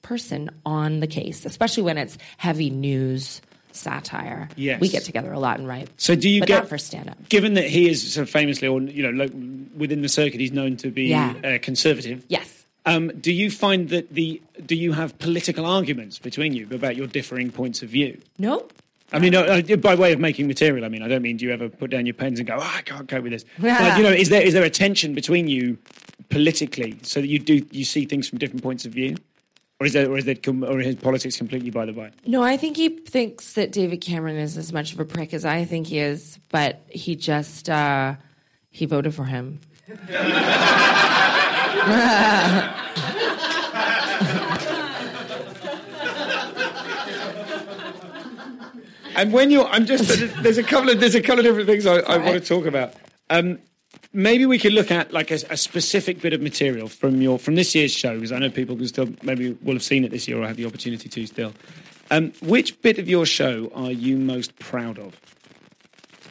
person on the case, especially when it's heavy news. Satire. Yes. We get together a lot and write. So do you but get, not for stand-up. Given that he is so famously, or within the circuit, he's known to be conservative. Yes. Do you find that do you have political arguments between you about your differing points of view? Nope. I mean, by way of making material, I mean, I don't mean do you ever put down your pens and go, I can't cope with this. But, is there a tension between you politically so that you see things from different points of view? Or is politics completely by the by? No, I think he thinks that David Cameron is as much of a prick as I think he is, but he just, he voted for him. And when there's a couple of different things I want to talk about. Maybe we could look at like a specific bit of material from this year's show, because I know people who still maybe will have seen it this year or have the opportunity to still. Which bit of your show are you most proud of?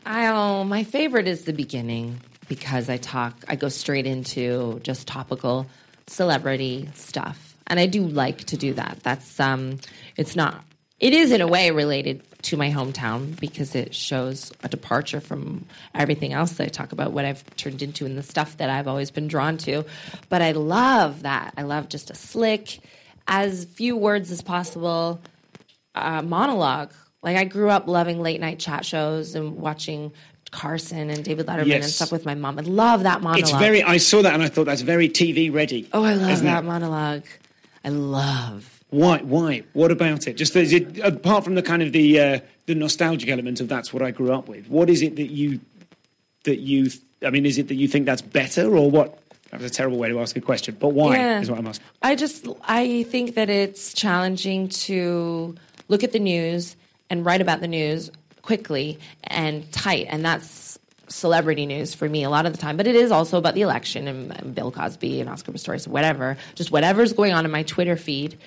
My favorite is the beginning, because I go straight into just topical celebrity stuff, and I do like to do that. That's it is in a way related to my hometown, because it shows a departure from everything else that I talk about, what I've turned into and the stuff that I've always been drawn to. But I love that. I love just a slick, as few words as possible, monologue. Like, I grew up loving late night chat shows and watching Carson and David Letterman and stuff with my mom. I love that monologue. I saw that and I thought that's very TV ready. Oh, I love that monologue. I love. Why? What about it? Just apart from the kind of the nostalgic element of that's what I grew up with. What is it that you? I mean, is it that you think that's better, or what? That was a terrible way to ask a question, but why is what I'm asking. I think that it's challenging to look at the news and write about the news quickly and tight, and that's celebrity news for me a lot of the time. But it is also about the election and Bill Cosby and Oscar Pistorius, whatever. Just whatever's going on in my Twitter feed.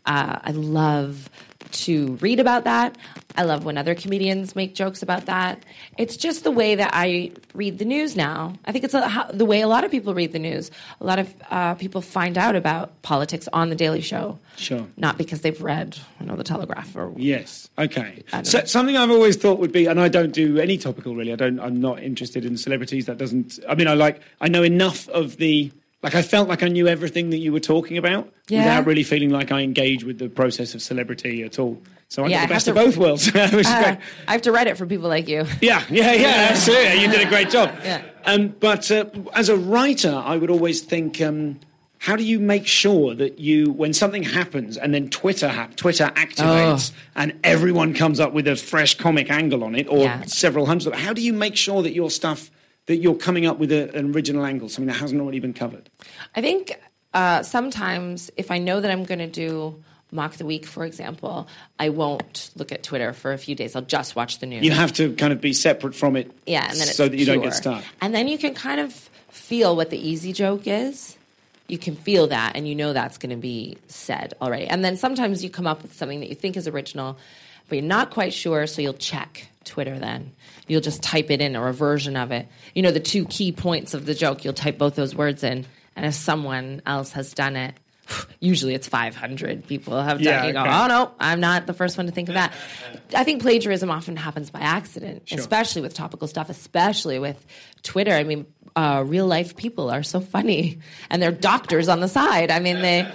I love to read about that. I love when other comedians make jokes about that. It's just the way that I read the news now. I think it's the way a lot of people read the news. A lot of people find out about politics on The Daily Show. Sure. Not because they've read, The Telegraph or... Yes. Okay. So something I've always thought would be, and I don't do any topical really, I'm not interested in celebrities. That doesn't... I mean, I know enough of the... Like, I felt like I knew everything that you were talking about without really feeling like I engaged with the process of celebrity at all. So I got the best of both worlds. Which is great. I have to write it for people like you. Yeah, absolutely. You did a great job. Yeah. But as a writer, I would always think, how do you make sure that when something happens and then Twitter activates and everyone comes up with a fresh comic angle on it, or several hundred, how do you make sure that your stuff... that you're coming up with an original angle, something that hasn't already been covered? I think sometimes if I know that I'm going to do Mock the Week, for example, I won't look at Twitter for a few days. I'll just watch the news. You have to kind of be separate from it and then so that you don't get stuck. And then you can kind of feel what the easy joke is. You can feel that, and you know that's going to be said already. And then sometimes you come up with something that you think is original, but you're not quite sure, so you'll check Twitter then. You'll just type it in, or a version of it. The two key points of the joke, you'll type both those words in, and if someone else has done it, usually it's 500 people have done it. You go, oh no, I'm not the first one to think of that. I think plagiarism often happens by accident, especially with topical stuff, especially with Twitter. I mean, real life people are so funny, and they're doctors on the side. I mean, they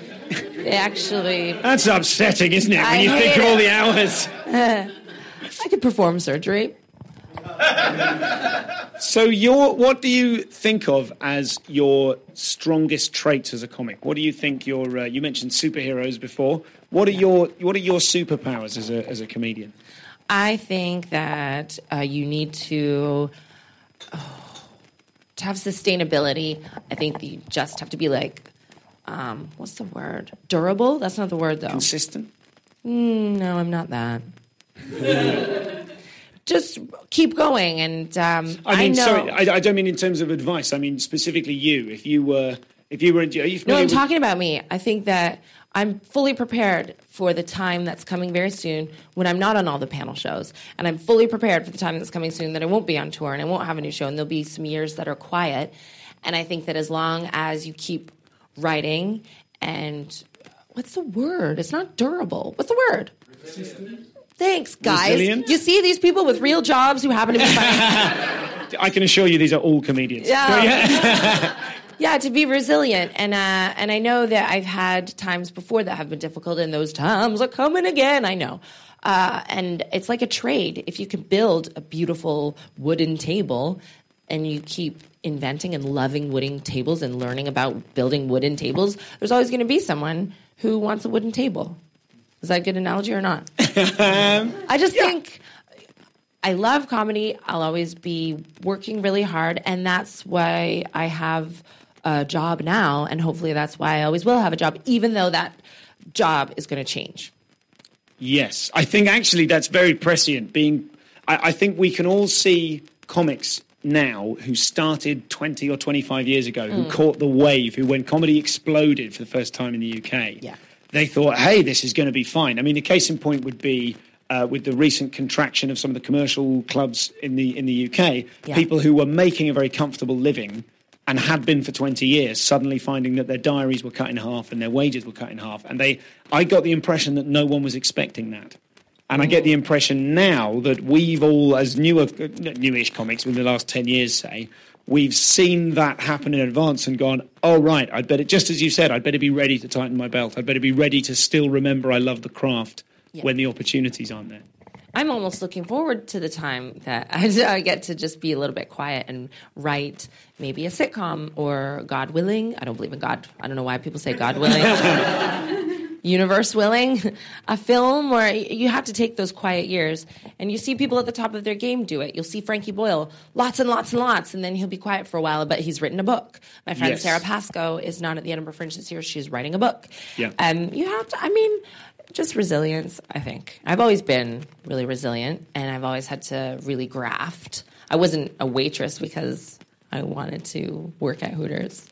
actually... That's upsetting, isn't it, when you think of all the hours? I could perform surgery. So what do you think of as your strongest traits as a comic? What do you think you mentioned superheroes before. What are your superpowers as a comedian? I think that you need to have sustainability. I think you just have to be like, what's the word? Durable? That's not the word, though. Consistent? No, I'm not that. just keep going. And I know. Sorry, I don't mean in terms of advice. I mean specifically you. If you were, are you familiar No, I'm talking about me. I think that I'm fully prepared for the time that's coming very soon when I'm not on all the panel shows. And I'm fully prepared for the time that's coming soon that I won't be on tour and I won't have a new show. And there'll be some years that are quiet. And I think that as long as you keep writing and what's the word? It's not durable. What's the word? Thanks, guys. Resilient? You see these people with real jobs who happen to be funny. I can assure you these are all comedians. Yeah. Yeah, to be resilient. And I know that I've had times before that have been difficult, and those times are coming again, I know. And it's like a trade. If you can build a beautiful wooden table and you keep inventing and loving wooden tables and learning about building wooden tables, there's always going to be someone who wants a wooden table. Is that a good analogy or not? I just think I love comedy. I'll always be working really hard, and that's why I have a job now, and hopefully that's why I always will have a job, even though that job is going to change. Yes, I think actually that's very prescient. I think we can all see comics now who started 20 or 25 years ago, who caught the wave, who when comedy exploded for the first time in the UK, they thought, hey, this is going to be fine. I mean, the case in point would be with the recent contraction of some of the commercial clubs in the UK, people who were making a very comfortable living and had been for 20 years, suddenly finding that their diaries were cut in half and their wages were cut in half. And I got the impression that no one was expecting that. And I get the impression now that we've all, as newish comics within the last 10 years, say, we've seen that happen in advance and gone, oh, right, I'd better, just as you said, I'd better be ready to tighten my belt. I'd better be ready to still remember I love the craft when the opportunities aren't there. I'm almost looking forward to the time that I get to just be a little bit quiet and write maybe a sitcom or, God willing, I don't believe in God. I don't know why people say God willing. Universe willing, a film where you have to take those quiet years. And you see people at the top of their game do it. You'll see Frankie Boyle, lots and lots and lots, and then he'll be quiet for a while, but he's written a book. My friend Sarah Pascoe is not at the Edinburgh Fringe this year. She's writing a book. Yeah. You have to, just resilience, I think. I've always been really resilient, and I've always had to really graft. I wasn't a waitress because I wanted to work at Hooters.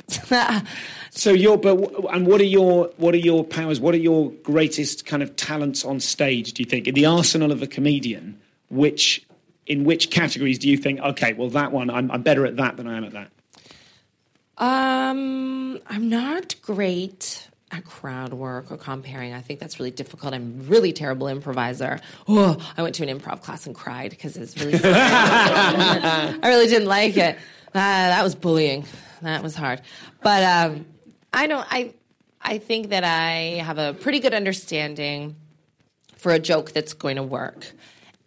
So what are your powers? What are your greatest kind of talents on stage, do you think? In the arsenal of a comedian, in which categories do you think, okay, well, that one, I'm better at that than I am at that? I'm not great at crowd work or comparing. I think that's really difficult. I'm really terrible improviser. Oh, I went to an improv class and cried because it was really funny. I really didn't like it. That was bullying. That was hard. But I think that I have a pretty good understanding for a joke that's going to work.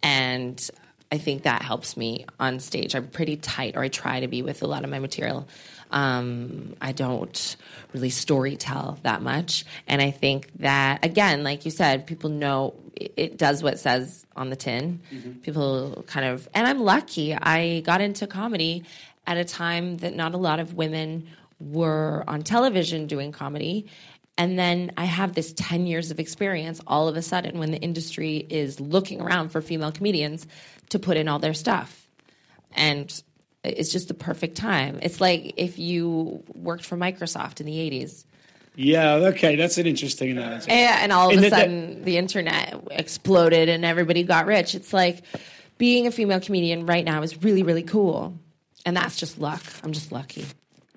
And I think that helps me on stage. I'm pretty tight, or I try to be with a lot of my material. I don't really story tell that much. And I think that, again, like you said, people know it does what it says on the tin. Mm-hmm. People kind of, and I'm lucky. I got into comedy at a time that not a lot of women were on television doing comedy. And then I have this 10 years of experience all of a sudden when the industry is looking around for female comedians to put in all their stuff. And it's just the perfect time. It's like if you worked for Microsoft in the 80s. Yeah, okay, that's an interesting analogy. And all of a sudden the internet exploded and everybody got rich. It's like being a female comedian right now is really, really cool. And that's just luck. I'm just lucky.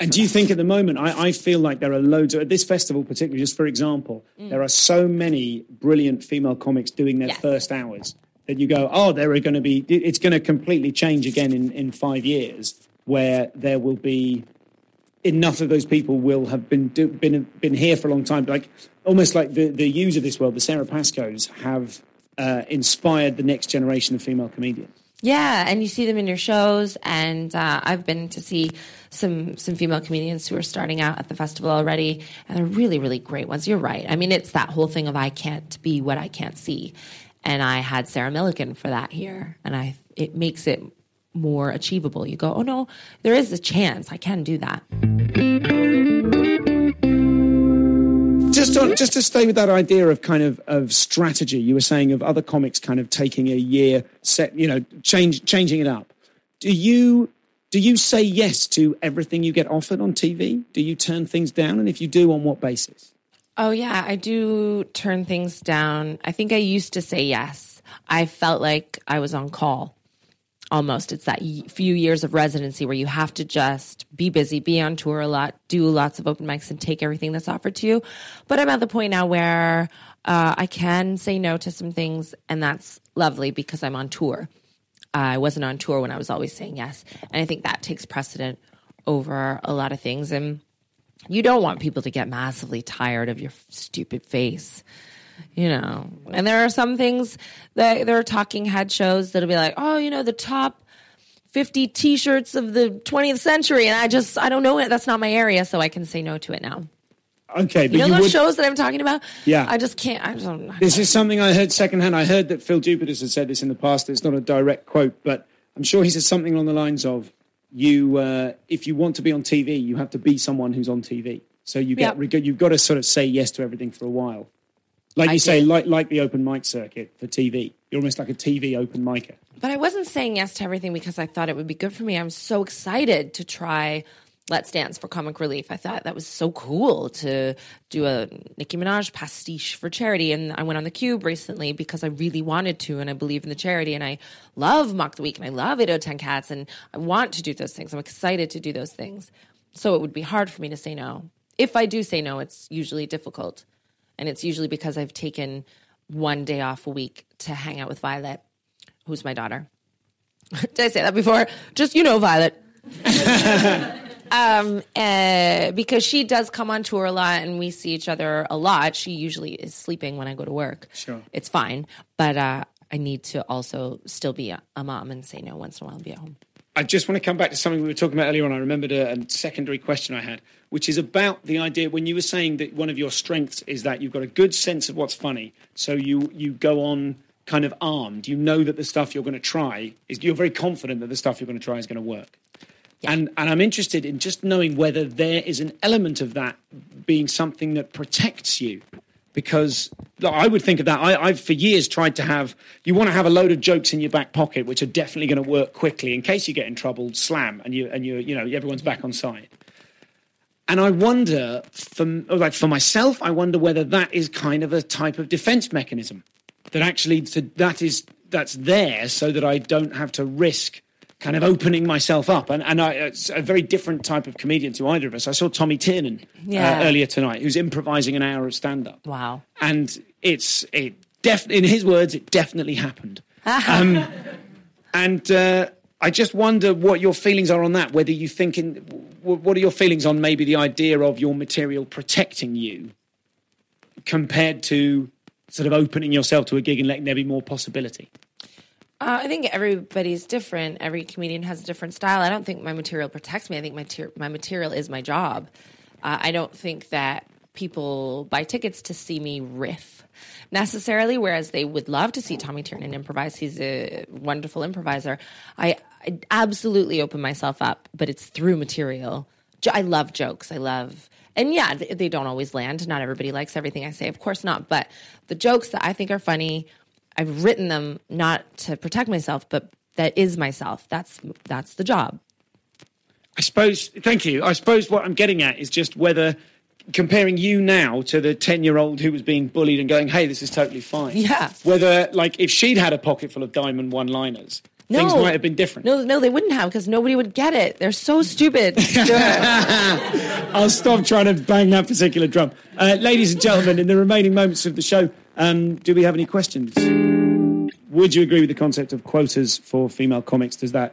And do you think at the moment, I feel like there are loads, at this festival particularly, just for example, there are so many brilliant female comics doing their first hours that you go, oh, there are going to be, it's going to completely change again in 5 years, where there will be enough of those people will have been here for a long time. Like almost like the Hughes of this world, the Sarah Pascoes, have inspired the next generation of female comedians. Yeah, and you see them in your shows, and I've been to see some female comedians who are starting out at the festival already, and they're really, really great ones. You're right. I mean, it's that whole thing of I can't be what I can't see. And I had Sarah Millican for that here, and it makes it more achievable. You go, oh no, there is a chance I can do that. Just just to stay with that idea of kind of strategy, you were saying of other comics kind of taking a year, changing it up. Do you say yes to everything you get offered on TV? Do you turn things down? And if you do, on what basis? Oh, yeah, I do turn things down. I think I used to say yes. I felt like I was on call. Almost. It's that few years of residency where you have to just be busy, be on tour a lot, do lots of open mics and take everything that's offered to you. But I'm at the point now where I can say no to some things, and that's lovely because I'm on tour. I wasn't on tour when I was always saying yes. And I think that takes precedent over a lot of things. And you don't want people to get massively tired of your stupid face. And there are some things that there are talking head shows that'll be like, oh, the top 50 T-shirts of the 20th century. And I don't know it. That's not my area. So I can say no to it now. Okay. But those shows that I'm talking about? Yeah. I just can't. This is something I heard secondhand. I heard that Phil Jupiters has said this in the past. It's not a direct quote, but I'm sure he said something along the lines of, if you want to be on TV, you have to be someone who's on TV. So you've got to sort of say yes to everything for a while. Like you say, like the open mic circuit for TV. You're almost like a TV open micer. But I wasn't saying yes to everything because I thought it would be good for me. I'm so excited to try Let's Dance for comic relief. I thought that was so cool to do a Nicki Minaj pastiche for charity. And I went on the Cube recently because I really wanted to, and I believe in the charity. And I love Mock the Week, and I love 8/10 Cats, and I want to do those things. I'm excited to do those things. So it would be hard for me to say no. If I do say no, it's usually difficult. And it's usually because I've taken one day off a week to hang out with Violet, who's my daughter. Did I say that before? Just, Violet. Because she does come on tour a lot and we see each other a lot. She usually is sleeping when I go to work. Sure. It's fine. But I need to also still be a mom and say no once in a while and be at home. I just want to come back to something we were talking about earlier on. I remembered a secondary question I had, which is about the idea when you were saying that one of your strengths is that you've got a good sense of what's funny. So you go on kind of armed. You know that the stuff you're going to try, you're very confident that the stuff you're going to try is going to work. Yeah. And I'm interested in just knowing whether there is an element of that being something that protects you. Because I would think of that. I've for years tried to have, you want to have a load of jokes in your back pocket, which are definitely going to work quickly in case you get in trouble, slam, and everyone's back on side. And I wonder, for myself, I wonder whether that is kind of a type of defense mechanism that actually that's there so that I don't have to risk kind of opening myself up. And it's a very different type of comedian to either of us. I saw Tommy Tiernan earlier tonight, who's improvising an hour of stand-up. Wow. And in his words, it definitely happened. I just wonder what your feelings are on that, whether you think, what are your feelings on maybe the idea of your material protecting you compared to sort of opening yourself to a gig and letting there be more possibility? I think everybody's different. Every comedian has a different style. I don't think my material protects me. I think my material is my job. I don't think that people buy tickets to see me riff necessarily, whereas they would love to see Tommy Tiernan improvise. He's a wonderful improviser. I absolutely open myself up, but it's through material. I love jokes. And yeah, they don't always land. Not everybody likes everything I say. Of course not. But the jokes that I think are funny, I've written them not to protect myself, but that is myself. That's the job. Thank you. I suppose what I'm getting at is just whether comparing you now to the 10-year-old who was being bullied and going, hey, this is totally fine. Yeah. Whether, if she'd had a pocket full of diamond one-liners, things might have been different. No, they wouldn't have, because nobody would get it. They're so stupid. I'll stop trying to bang that particular drum. Ladies and gentlemen, in the remaining moments of the show, do we have any questions? Would you agree with the concept of quotas for female comics? Is there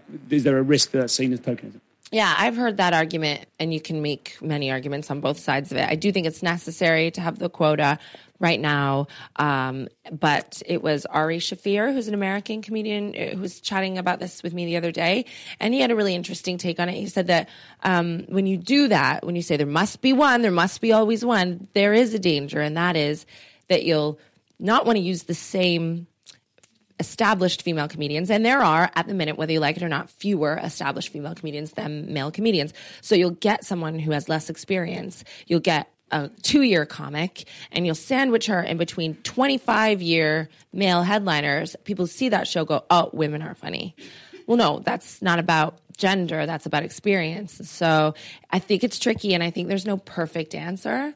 a risk that that's seen as tokenism? Yeah, I've heard that argument, and you can make many arguments on both sides of it. I do think it's necessary to have the quota right now, but it was Ari Shaffir, who's an American comedian, who was chatting about this with me the other day, and he had a really interesting take on it. He said that when you do that, when you say there must be one, there must be always one, there is a danger, and that is that you'll not want to use the same established female comedians, and there are, at the minute, whether you like it or not, fewer established female comedians than male comedians. So you'll get someone who has less experience. You'll get a 2-year comic, and you'll sandwich her in between 25-year male headliners. People see that show go, oh, women are funny. Well, no, that's not about gender. That's about experience. So I think it's tricky, and I think there's no perfect answer.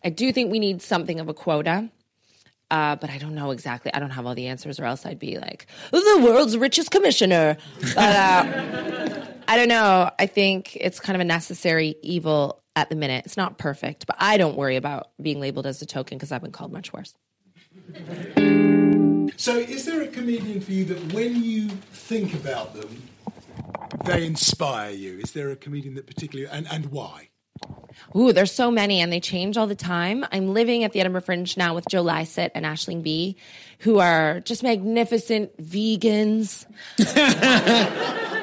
I do think we need something of a quota, but I don't know exactly. I don't have all the answers, or else I'd be like, the world's richest commissioner. But I don't know. I think it's kind of a necessary evil at the minute. It's not perfect, but I don't worry about being labeled as a token because I've been called much worse. So is there a comedian for you that when you think about them, they inspire you? Is there a comedian that particularly, and why? Ooh, there's so many, and they change all the time. I'm living at the Edinburgh Fringe now with Joe Lycett and Aisling Bea, who are just magnificent vegans.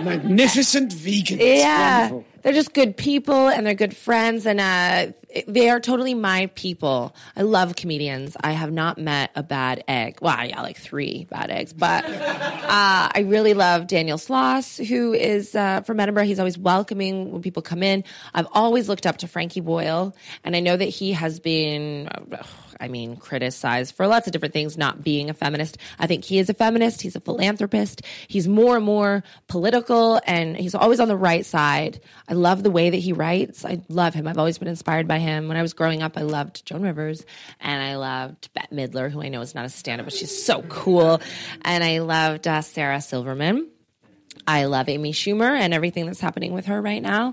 Magnificent vegans. Yeah. Wonderful. They're just good people, and they're good friends, and they are totally my people. I love comedians. I have not met a bad egg. Well, yeah, like 3 bad eggs. But I really love Daniel Sloss, who is from Edinburgh. He's always welcoming when people come in. I've always looked up to Frankie Boyle, and I know that he has been... criticized for lots of different things, not being a feminist. I think he is a feminist. He's a philanthropist. He's more and more political, and he's always on the right side. I love the way that he writes. I love him. I've always been inspired by him. When I was growing up, I loved Joan Rivers, and I loved Bette Midler, who I know is not a stand-up, but she's so cool. And I loved Sarah Silverman. I love Amy Schumer and everything that's happening with her right now.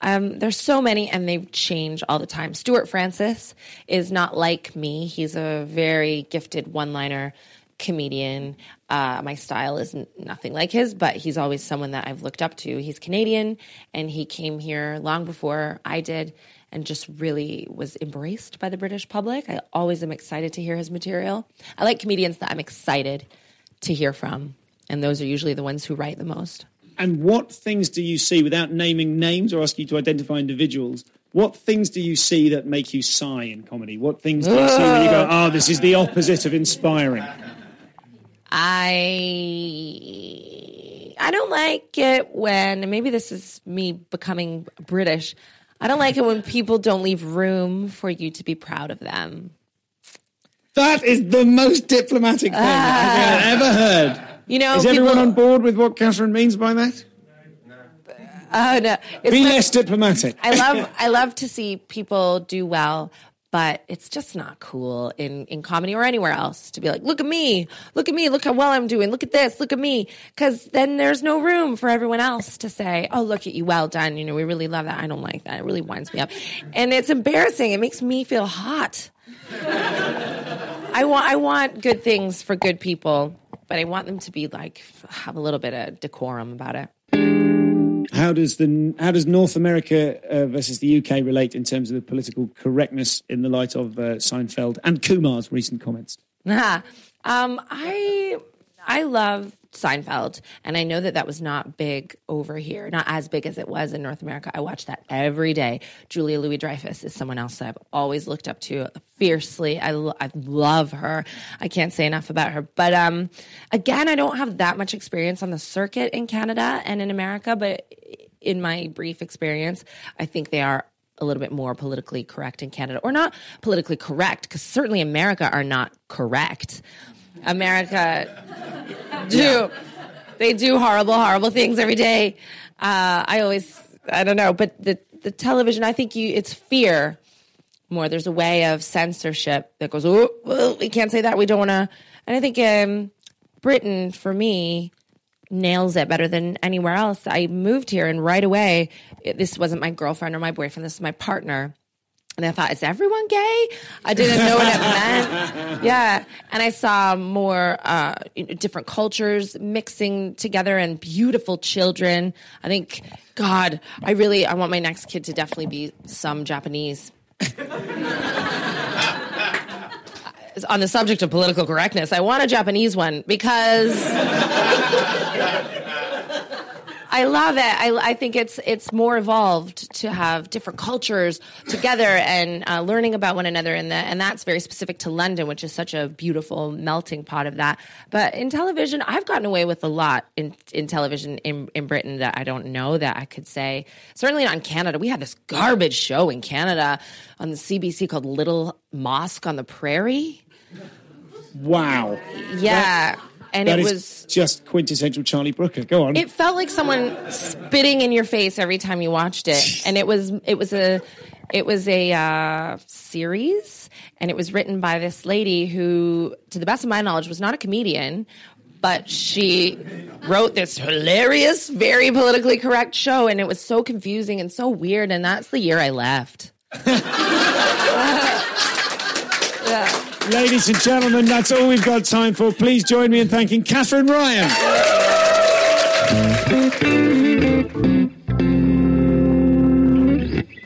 There's so many, and they change all the time. Stuart Francis is not like me. He's a very gifted one-liner comedian. My style is nothing like his, but he's always someone that I've looked up to. He's Canadian, and he came here long before I did and just really was embraced by the British public. I always am excited to hear his material. I like comedians that I'm excited to hear from. And those are usually the ones who write the most. And what things do you see, without naming names or asking you to identify individuals, what things do you see that make you sigh in comedy? What things do you see when you go, oh, this is the opposite of inspiring? I don't like it when, and maybe this is me becoming British, I don't like it when people don't leave room for you to be proud of them. That is the most diplomatic thing I've ever heard. You know, is everyone on board with what Katherine means by that? Oh no! Be less diplomatic. I love to see people do well, but it's just not cool in comedy or anywhere else to be like, look at me, look how well I'm doing, look at this, look at me, because then there's no room for everyone else to say, oh, look at you, well done. You know, we really love that. I don't like that. It really winds me up, and it's embarrassing. It makes me feel hot. I want good things for good people. But I want them to be like, have a little bit of decorum about it. How does North America versus the UK relate in terms of the political correctness in the light of Seinfeld and Kumar's recent comments? I love Seinfeld, and I know that was not big over here, not as big as it was in North America. I watch that every day. Julia Louis-Dreyfus is someone else that I've always looked up to fiercely. I love her. I can't say enough about her. But again, I don't have that much experience on the circuit in Canada and in America, but in my brief experience, I think they are a little bit more politically correct in Canada. Or not politically correct, because certainly America are not correct. America they do horrible things every day. I don't know, but the television, I think it's fear more. There's a way of censorship that goes, oh, well, we can't say that, we don't want to. And I think Britain, for me, nails it better than anywhere else. I moved here, and right away, this wasn't my girlfriend or my boyfriend, this is my partner. And I thought, is everyone gay? I didn't know what it meant. Yeah. And I saw more different cultures mixing together and beautiful children. I think, God, I want my next kid to definitely be some Japanese. On the subject of political correctness, I want a Japanese one because I love it. I think it's more evolved to have different cultures together and learning about one another, and that's very specific to London, which is such a beautiful melting pot of that. But in television, I've gotten away with a lot in television in Britain that I don't know that I could say. Certainly not in Canada. We had this garbage show in Canada on the CBC called Little Mosque on the Prairie. Wow. Yeah. And that it was just quintessential Charlie Brooker. Go on. It felt like someone spitting in your face every time you watched it. And it was a series, and it was written by this lady who, to the best of my knowledge, was not a comedian, but she wrote this hilarious, very politically correct show, and it was so confusing and so weird, and that's the year I left. Yeah. Ladies and gentlemen, that's all we've got time for. Please join me in thanking Katherine Ryan.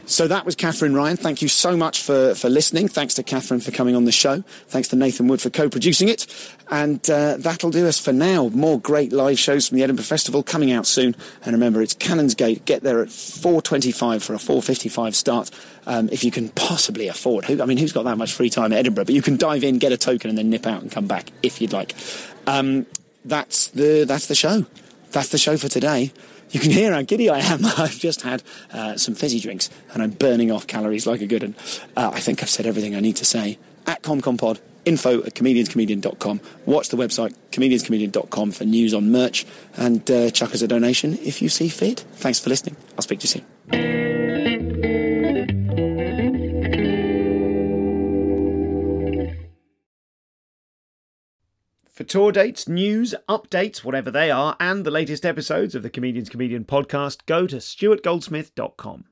So that was Katherine Ryan. Thank you so much for listening. Thanks to Katherine for coming on the show. Thanks to Nathan Wood for co-producing it. And that'll do us for now. More great live shows from the Edinburgh Festival coming out soon. And remember, it's Canonsgate. Get there at 4:25 for a 4:55 start. If you can possibly afford. Who's got that much free time at Edinburgh? But you can dive in, get a token, and then nip out and come back if you'd like. That's the show. That's the show for today. You can hear how giddy I am. I've just had some fizzy drinks and I'm burning off calories like a good one. I think I've said everything I need to say. At ComComPod, info@comedianscomedian.com. Watch the website, comedianscomedian.com, for news on merch, and chuck us a donation if you see fit. Thanks for listening. I'll speak to you soon. For tour dates, news, updates, whatever they are, and the latest episodes of the Comedian's Comedian podcast, go to stuartgoldsmith.com.